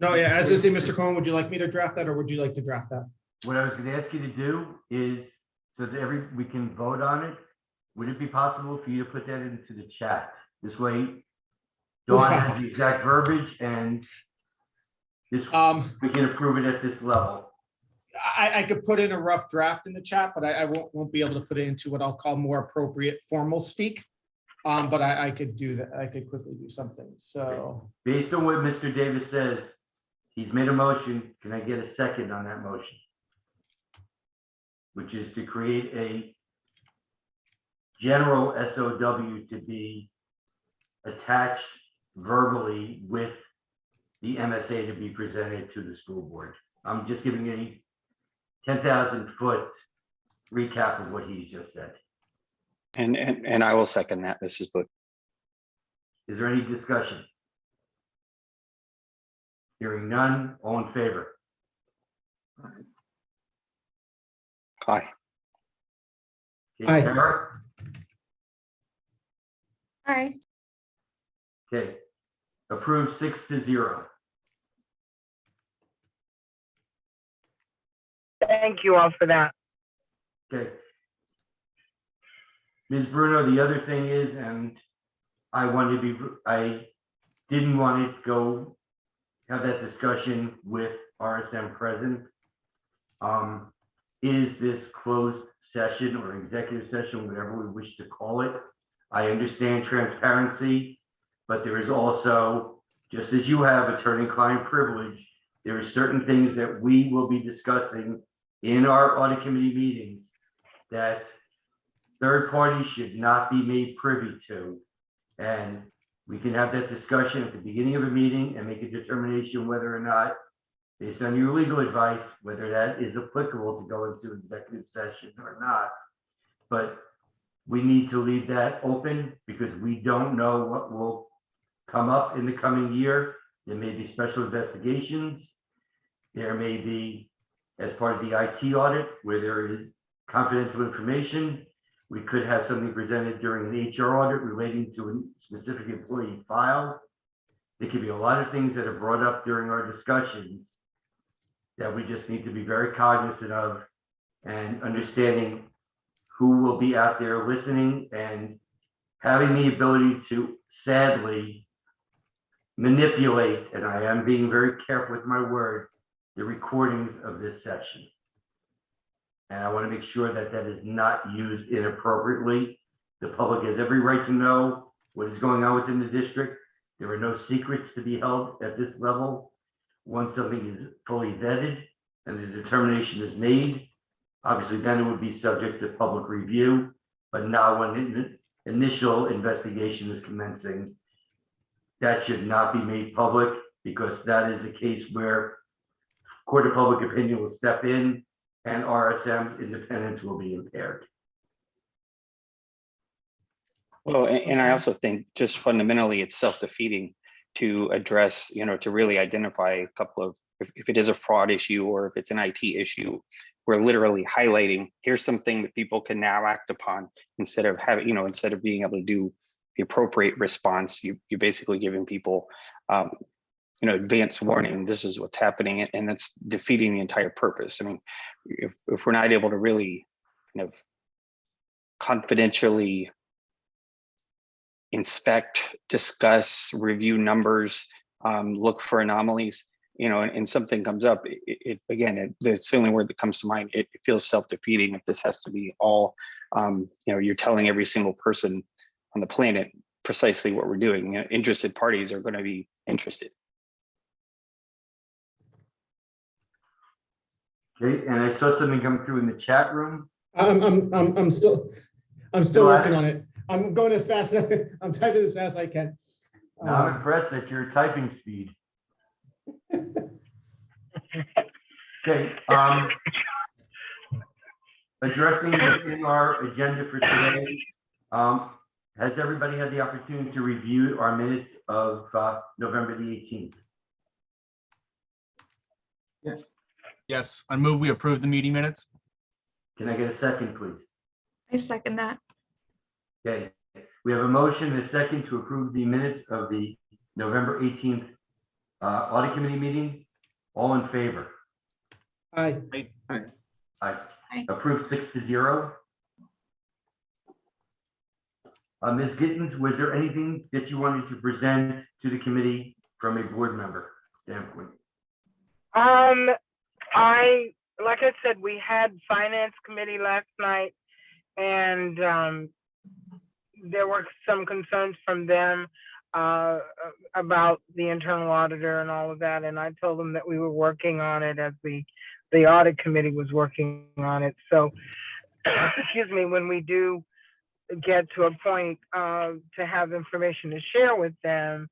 No, yeah, as I say, Mr. Cohen, would you like me to draft that, or would you like to draft that? What I was going to ask you to do is, so that we can vote on it, would it be possible for you to put that into the chat? This way, Dawn has the exact verbiage, and this we can approve it at this level. I could put in a rough draft in the chat, but I won't be able to put it into what I'll call more appropriate formal speak. But I could do that. I could quickly do something. So based on what Mr. Davis says, he's made a motion. Can I get a second on that motion? Which is to create a general SOW to be attached verbally with the MSA to be presented to the school board. I'm just giving a 10,000-foot recap of what he's just said. And I will second that, Mrs. Book. Is there any discussion? Hearing none, all in favor? Aye. Okay, Aye. Kara? Aye. Okay, approved 6-0. Thank you all for that. Okay. Ms. Bruno, the other thing is, and I didn't want to go have that discussion with RSM present. Is this closed session or executive session, whatever we wish to call it? I understand transparency, but there is also, just as you have attorney-client privilege, there are certain things that we will be discussing in our audit committee meetings that third parties should not be made privy to. And we can have that discussion at the beginning of a meeting and make a determination whether or not, based on your legal advice, whether that is applicable to go into executive session or not. But we need to leave that open because we don't know what will come up in the coming year. There may be special investigations. There may be, as part of the IT audit, where there is confidential information. We could have something presented during an HR audit relating to a specific employee file. There could be a lot of things that are brought up during our discussions that we just need to be very cognizant of and understanding who will be out there listening and having the ability to sadly manipulate, and I am being very careful with my word, the recordings of this session. And I want to make sure that that is not used inappropriately. The public has every right to know what is going on within the district. There are no secrets to be held at this level. Once something is fully vetted and the determination is made, obviously then it would be subject to public review, but now when the initial investigation is commencing, that should not be made public because that is a case where court of public opinion will step in and RSM independence will be impaired. Well, and I also think just fundamentally it's self-defeating to address, to really identify a couple of, if it is a fraud issue or if it's an IT issue, we're literally highlighting, here's something that people can now act upon instead of having, instead of being able to do the appropriate response, you're basically giving people, advance warning, this is what's happening, and that's defeating the entire purpose. I mean, if we're not able to really kind of confidentially inspect, discuss, review numbers, look for anomalies, and something comes up, that's the only word that comes to mind. It feels self-defeating if this has to be all, you're telling every single person on the planet precisely what we're doing. Interested parties are going to be interested. Okay, and I saw something come through in the chat room. I'm still working on it. I'm going as fast as I'm typing as fast as I can. Now I'm impressed at your typing speed. Okay, addressing within our agenda for today, has everybody had the opportunity to review our minutes of November the 18th? Yes. Yes, I move we approve the meeting minutes. Can I get a second, please? I second that. Okay, we have a motion and a second to approve the minutes of the November 18th audit committee meeting. All in favor? Aye. Aye. Aye. Approved 6-0. Ms. Gittens, was there anything that you wanted to present to the committee from a board member standpoint? Like I said, we had finance committee last night, and there were some concerns from them about the internal auditor and all of that, and I told them that we were working on it as the audit committee was working on it. So, excuse me, when we do get to a point to have information to share with them,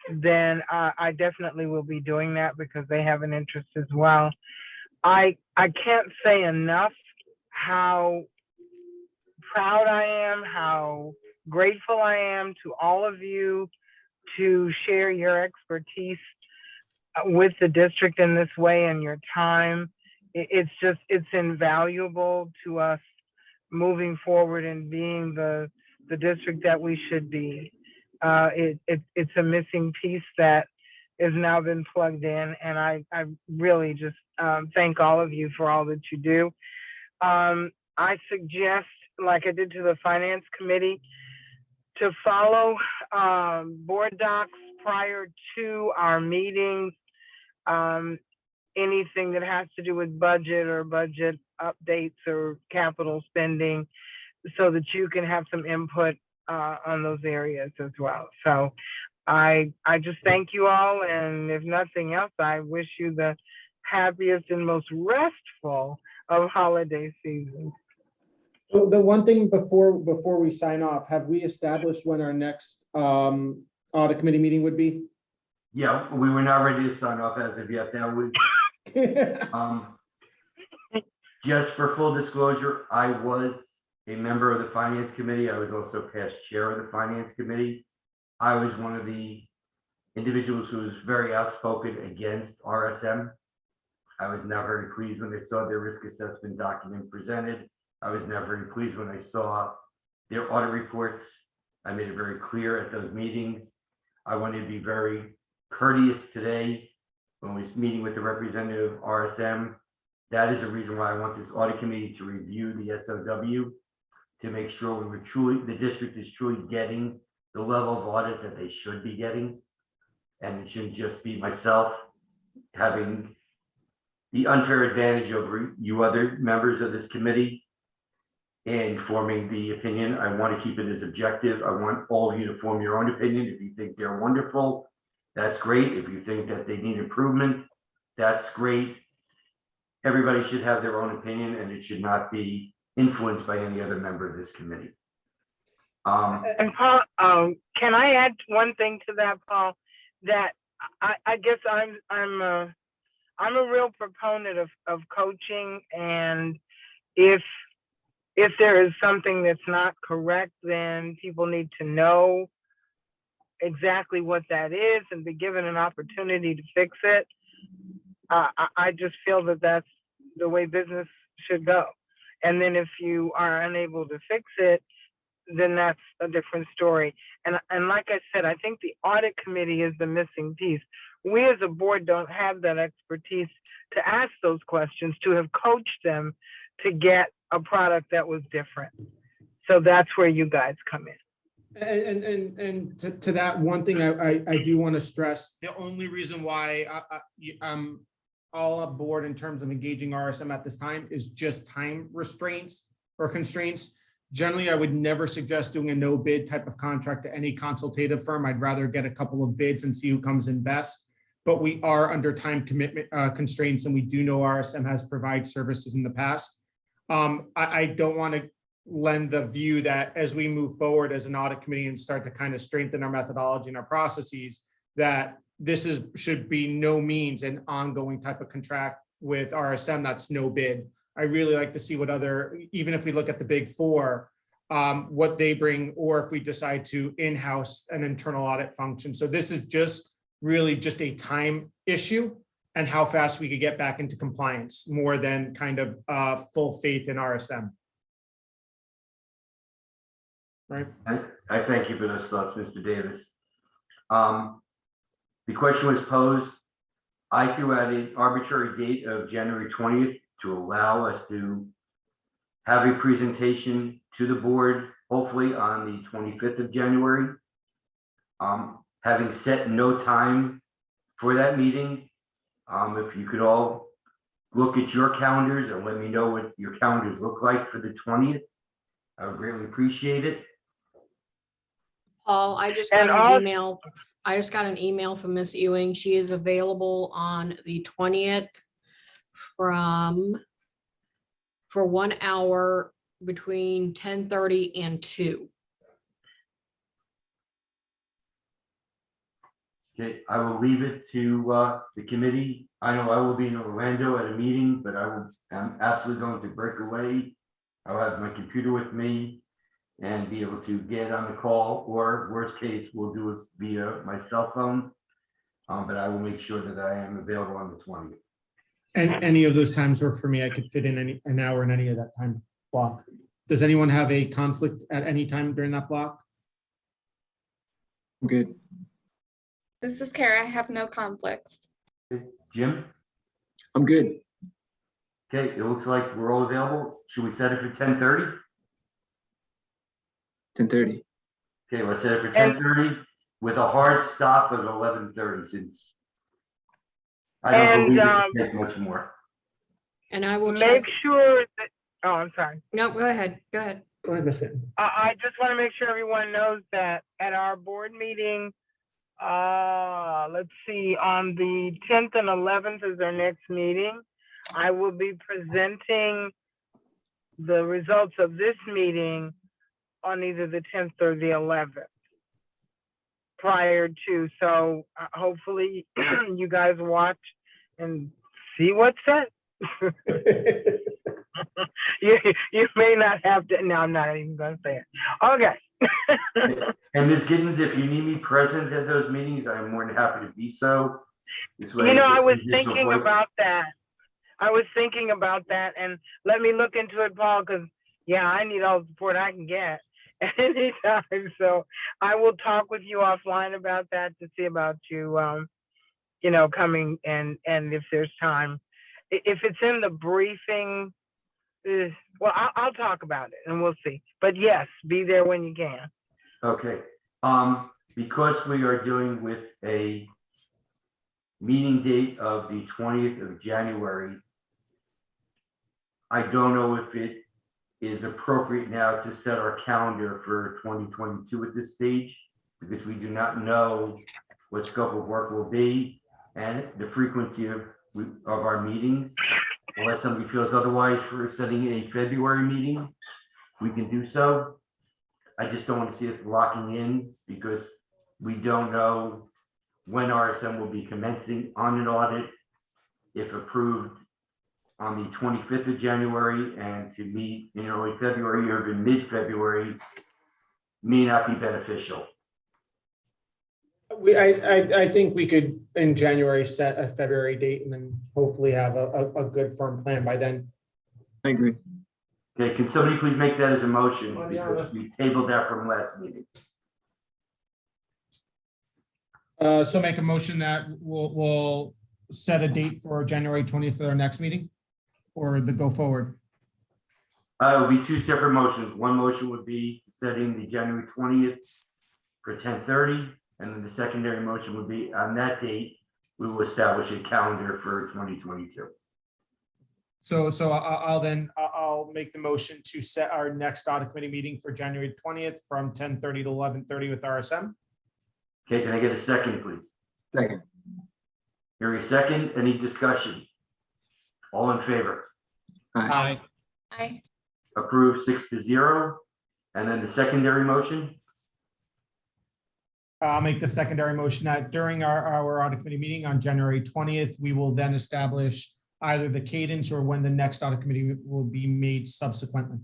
then I definitely will be doing that because they have an interest as well. I can't say enough how proud I am, how grateful I am to all of you to share your expertise with the district in this way and your time it's invaluable to us moving forward and being the district that we should be. It's a missing piece that has now been plugged in, and I really just thank all of you for all that you do. I suggest, like I did to the finance committee, to follow board docs prior to our meetings. Anything that has to do with budget or budget updates or capital spending, so that you can have some input on those areas as well. So I just thank you all, and if nothing else, I wish you the happiest and most restful of holiday seasons. So the one thing before we sign off, have we established when our next audit committee meeting would be? Yeah, we were not ready to sign off as of yet. Now we, just for full disclosure, I was a member of the finance committee. I was also past chair of the finance committee. I was one of the individuals who was very outspoken against RSM. I was not very pleased when they saw their risk assessment document presented. I was never very pleased when I saw their audit reports. I made it very clear at those meetings. I wanted to be very courteous today when we was meeting with the representative of RSM. That is the reason why I want this audit committee to review the SOW to make sure we were truly, the district is truly getting the level of audit that they should be getting. And it shouldn't just be myself having the unfair advantage over you other members of this committee and forming the opinion. I want to keep it as objective. I want all of you to form your own opinion. If you think they're wonderful, that's great. If you think that they need improvement, that's great. Everybody should have their own opinion, and it should not be influenced by any other member of this committee. And Paul, can I add one thing to that, Paul? That I guess I'm a real proponent of coaching, and if there is something that's not correct, then people need to know exactly what that is and be given an opportunity to fix it. I just feel that that's the way business should go. And then if you are unable to fix it, then that's a different story. And like I said, I think the audit committee is the missing piece. We as a board don't have that expertise to ask those questions, to have coached them to get a product that was different. So that's where you guys come in. And to that one thing, I do want to stress, the only reason why I'm all aboard in terms of engaging RSM at this time is just time restraints or constraints. Generally, I would never suggest doing a no bid type of contract to any consultative firm. I'd rather get a couple of bids and see who comes in best. But we are under time commitment constraints, and we do know RSM has provided services in the past. I don't want to lend the view that as we move forward as an audit committee and start to kind of strengthen our methodology and our processes, that this should be no means an ongoing type of contract with RSM that's no bid. I really like to see what even if we look at the big four, what they bring, or if we decide to in-house an internal audit function. So this is just really just a time issue and how fast we could get back into compliance, more than kind of full faith in RSM. Right. I thank you for those thoughts, Mr. Davis. The question was posed. I threw out an arbitrary date of January 20th to allow us to have a presentation to the board, hopefully on the 25th of January. Having set no time for that meeting, if you could all look at your calendars and let me know what your calendars look like for the 20th, I would greatly appreciate it. Paul, I just got an email. I just got an email from Miss Ewing. She is available on the 20th for 1 hour between 10:30 and 2. Okay, I will leave it to the committee. I know I will be in Orlando at a meeting, but I'm absolutely going to break away. I'll have my computer with me and be able to get on the call, or worst case, we'll do it via my cell phone. But I will make sure that I am available on the 20th. And any of those times work for me. I could fit in an hour in any of that time block. Does anyone have a conflict at any time during that block? Good. This is Kara. I have no conflicts. Jim? I'm good. Okay, it looks like we're all available. Should we set it for 10:30? 10:30. Okay, let's set it for 10:30 with a hard stop at 11:30 since I don't And, believe it should take much more. And I will Make check. sure that, oh, I'm sorry. No, go ahead. Go ahead. Go ahead, Ms. Hinton. I just want to make sure everyone knows that at our board meeting, let's see, on the 10th and 11th is our next meeting. I will be presenting the results of this meeting on either the 10th or the 11th prior to, so hopefully you guys watch and see what's said. You may not have to, no, I'm not even gonna say it. Okay. And Ms. Giddens, if you need me present at those meetings, I'm more than happy to be so. This way You know, it's I just was an additional thinking voice. about that. I was thinking about that, and let me look into it, Paul, because, yeah, I need all the support I can get at any time. So I will talk with you offline about that to see about you, you know, coming and if there's time. If it's in the briefing, well, I'll talk about it and we'll see. But yes, be there when you can. Okay, because we are doing with a meeting date of the 20th of January, I don't know if it is appropriate now to set our calendar for 2022 at this stage, because we do not know what scope of work will be and the frequency of our meetings. Unless somebody feels otherwise for setting a February meeting, we can do so. I just don't want to see us locking in because we don't know when RSM will be commencing on an audit. If approved on the 25th of January, and to meet in early February or even mid-February may not be beneficial. I think we could in January set a February date and then hopefully have a good firm plan by then. I agree. Okay, can somebody please make that as a motion because we tabled that from last meeting? So make a motion that we'll set a date for January 20th, our next meeting, or the go forward. It would be two separate motions. One motion would be setting the January 20th for 10:30, and then the secondary motion would be on that date, we will establish a calendar for 2022. So I'll make the motion to set our next audit committee meeting for January 20th from 10:30 to 11:30 with RSM. Okay, can I get a second, please? Second. Hearing a second, any discussion? All in favor? Aye. Aye. Approved 6-0. And then the secondary motion? I'll make the secondary motion that during our audit committee meeting on January 20th, we will then establish either the cadence or when the next audit committee will be made subsequently.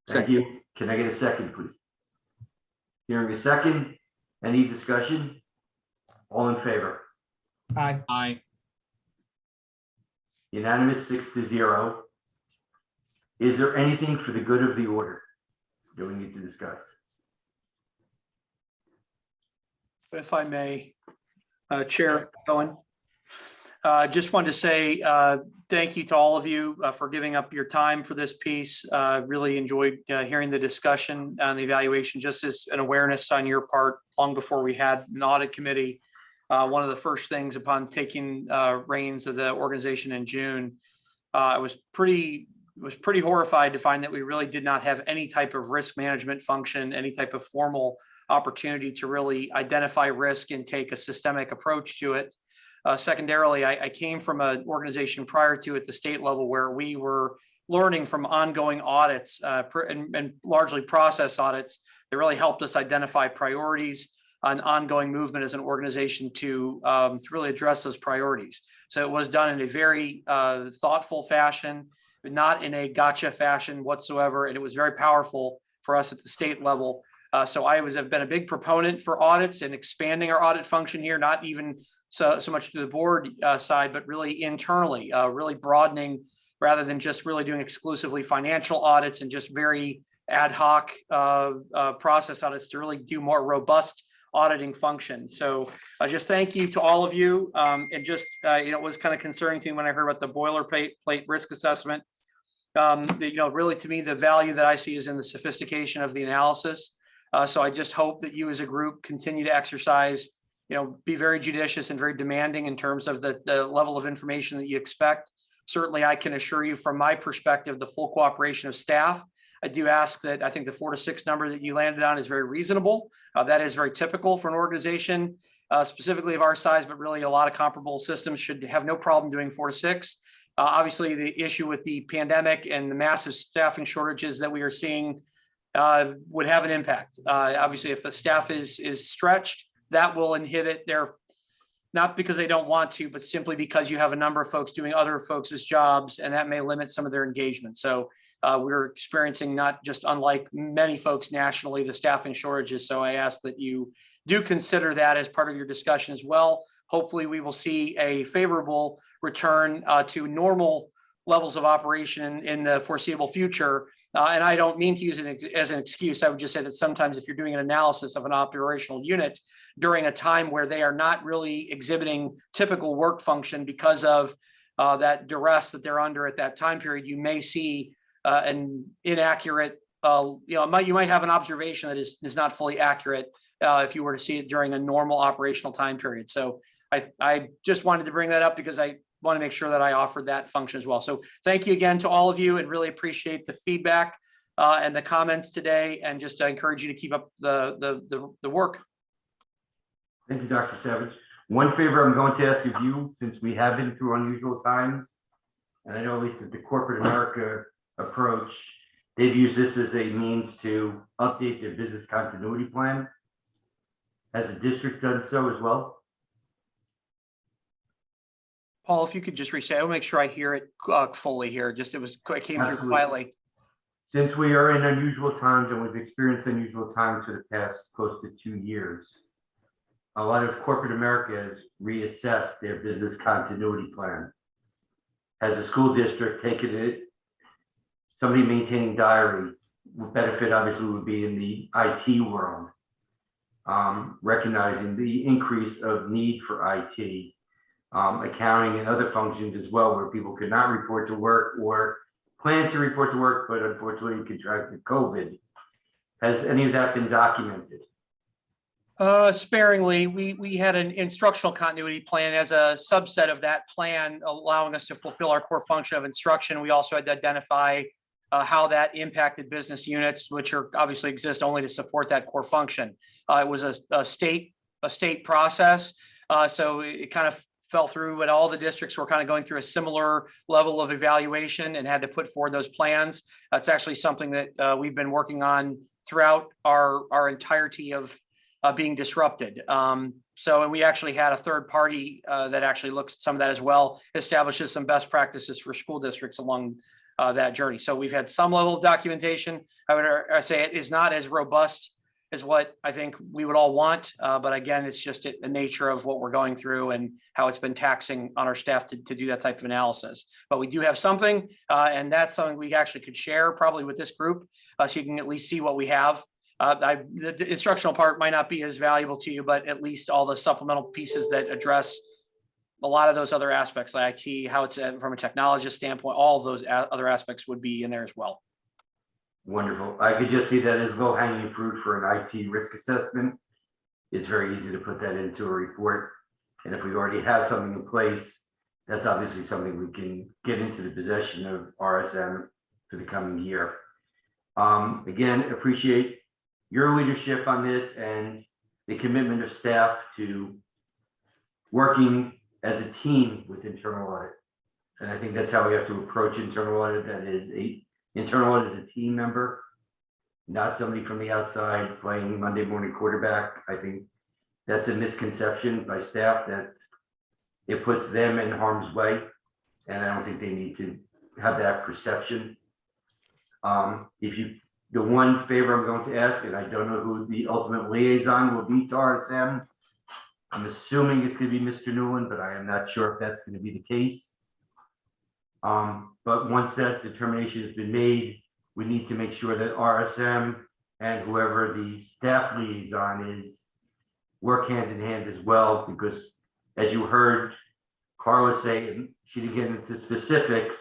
Thank you. Can I get a second, please? Hearing a second, any discussion? All in favor? Aye. Aye. Unanimous 6-0. Is there anything for the good of the order that we need to discuss? If I may, Chair Cohen. Just wanted to say thank you to all of you for giving up your time for this piece. Really enjoyed hearing the discussion on the evaluation, just as an awareness on your part long before we had an audit committee. One of the first things upon taking reins of the organization in June, I was pretty horrified to find that we really did not have any type of risk management function, any type of formal opportunity to really identify risk and take a systemic approach to it. Secondarily, I came from an organization prior to at the state level where we were learning from ongoing audits and largely process audits that really helped us identify priorities on ongoing movement as an organization to really address those priorities. So it was done in a very thoughtful fashion, not in a gotcha fashion whatsoever. And it was very powerful for us at the state level So I have been a big proponent for audits and expanding our audit function here, not even so much to the board side, but really internally, really broadening rather than just really doing exclusively financial audits and just very ad hoc process audits, to really do more robust auditing function. So just thank you to all of you. And just, it was kind of concerning to me when I heard about the boilerplate risk assessment. Really to me, the value that I see is in the sophistication of the analysis. So I just hope that you as a group continue to exercise, be very judicious and very demanding in terms of the level of information that you expect. Certainly, I can assure you from my perspective, the full cooperation of staff. I do ask that I think the 4 to 6 number that you landed on is very reasonable. That is very typical for an organization, specifically of our size, but really a lot of comparable systems should have no problem doing 4 to 6. Obviously, the issue with the pandemic and the massive staffing shortages that we are seeing would have an impact. Obviously, if the staff is stretched, that will inhibit their, not because they don't want to, but simply because you have a number of folks doing other folks' jobs, and that may limit some of their engagement. So we're experiencing, not just unlike many folks nationally, the staffing shortages. So I ask that you do consider that as part of your discussion as well. Hopefully we will see a favorable return to normal levels of operation in the foreseeable future. And I don't mean to use it as an excuse. I would just say that sometimes if you're doing an analysis of an operational unit during a time where they are not really exhibiting typical work function because of that duress that they're under at that time period, you may see an inaccurate, you might have an observation that is not fully accurate if you were to see it during a normal operational time period. So I just wanted to bring that up because I want to make sure that I offered that function as well. So thank you again to all of you, and really appreciate the feedback and the comments today, and just encourage you to keep up the work. Thank you, Dr. Savage. One favor I'm going to ask of you, since we have been through unusual times, and I know at least that the corporate America approach, they've used this as a means to update their business continuity plan. Has the district done so as well? Paul, if you could just restate, I'll make sure I hear it fully here. Just it came through Absolutely. quietly. Since we are in unusual times, and we've experienced unusual times for the past close to 2 years, a lot of corporate America has reassessed their business continuity plan. Has a school district taken it? Somebody maintaining diary would benefit, obviously, would be in the IT world, recognizing the increase of need for IT. Accounting and other functions as well, where people could not report to work or plan to report to work, but unfortunately contracted COVID. Has any of that been documented? Sparingly. We had an instructional continuity plan as a subset of that plan, allowing us to fulfill our core function of instruction. We also had to identify how that impacted business units, which are obviously exist only to support that core function. It was a state process, so it kind of fell through, but all the districts were kind of going through a similar level of evaluation and had to put forward those plans. That's actually something that we've been working on throughout our entirety of being disrupted. And we actually had a third party that actually looks at some of that as well, establishes some best practices for school districts along that journey. So we've had some level of documentation. I would say it is not as robust as what I think we would all want. But again, it's just the nature of what we're going through and how it's been taxing on our staff to do that type of analysis. But we do have something, and that's something we actually could share probably with this group, so you can at least see what we have. The instructional part might not be as valuable to you, but at least all the supplemental pieces that address a lot of those other aspects, like IT, how it's from a technologist standpoint, all of those other aspects would be in there as well. Wonderful. I could just see that as low-hanging fruit for an IT risk assessment. It's very easy to put that into a report. And if we already have something in place, that's obviously something we can get into the possession of RSM for the coming year. Again, appreciate your leadership on this and the commitment of staff to working as a team with internal audit. And I think that's how we have to approach internal audit. That is internal audit is a team member, not somebody from the outside playing Monday morning quarterback. I think that's a misconception by staff that it puts them in harm's way. And I don't think they need to have that perception. If you the one favor I'm going to ask, and I don't know who the ultimate liaison will be to RSM. I'm assuming it's going to be Mr. Newland, but I am not sure if that's going to be the case. But once that determination has been made, we need to make sure that RSM and whoever the staff liaison is work hand in hand as well, because as you heard Carla say, and she didn't get into specifics,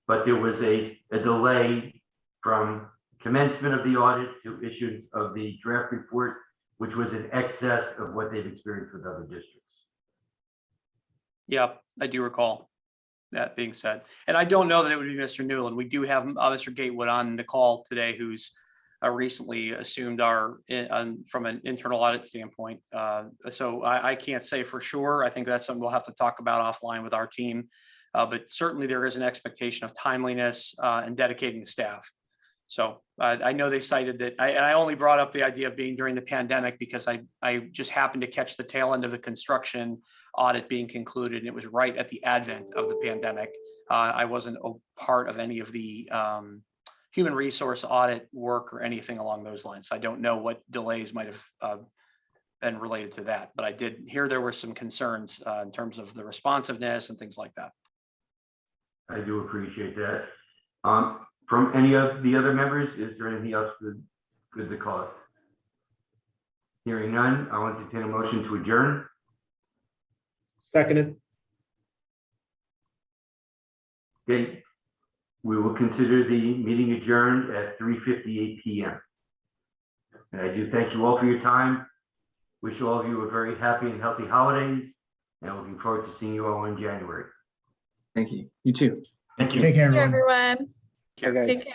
but there was a delay from commencement of the audit to issuance of the draft report, which was in excess of what they've experienced with other districts. Yeah, I do recall that being said. And I don't know that it would be Mr. Newland. We do have Mr. Gatewood on the call today, who's recently assumed our, from an internal audit standpoint. So I can't say for sure. I think that's something we'll have to talk about offline with our team. But certainly there is an expectation of timeliness and dedicating staff. So I know they cited that, and I only brought up the idea of being during the pandemic because I just happened to catch the tail end of the construction audit being concluded. And it was right at the advent of the pandemic. I wasn't a part of any of the human resource audit work or anything along those lines. I don't know what delays might have been related to that, but I did hear there were some concerns in terms of the responsiveness and things like that. I do appreciate that. From any of the other members, is there anything else for the cause? Hearing none, I want to entertain a motion to adjourn. Seconded. Okay, we will consider the meeting adjourned at 3:58 p.m. And I do thank you all for your time. Wish all of you a very happy and healthy holidays, and looking forward to seeing you all in January. Thank you. You too. Thank you. Thank you, everyone. Okay, guys. Take care.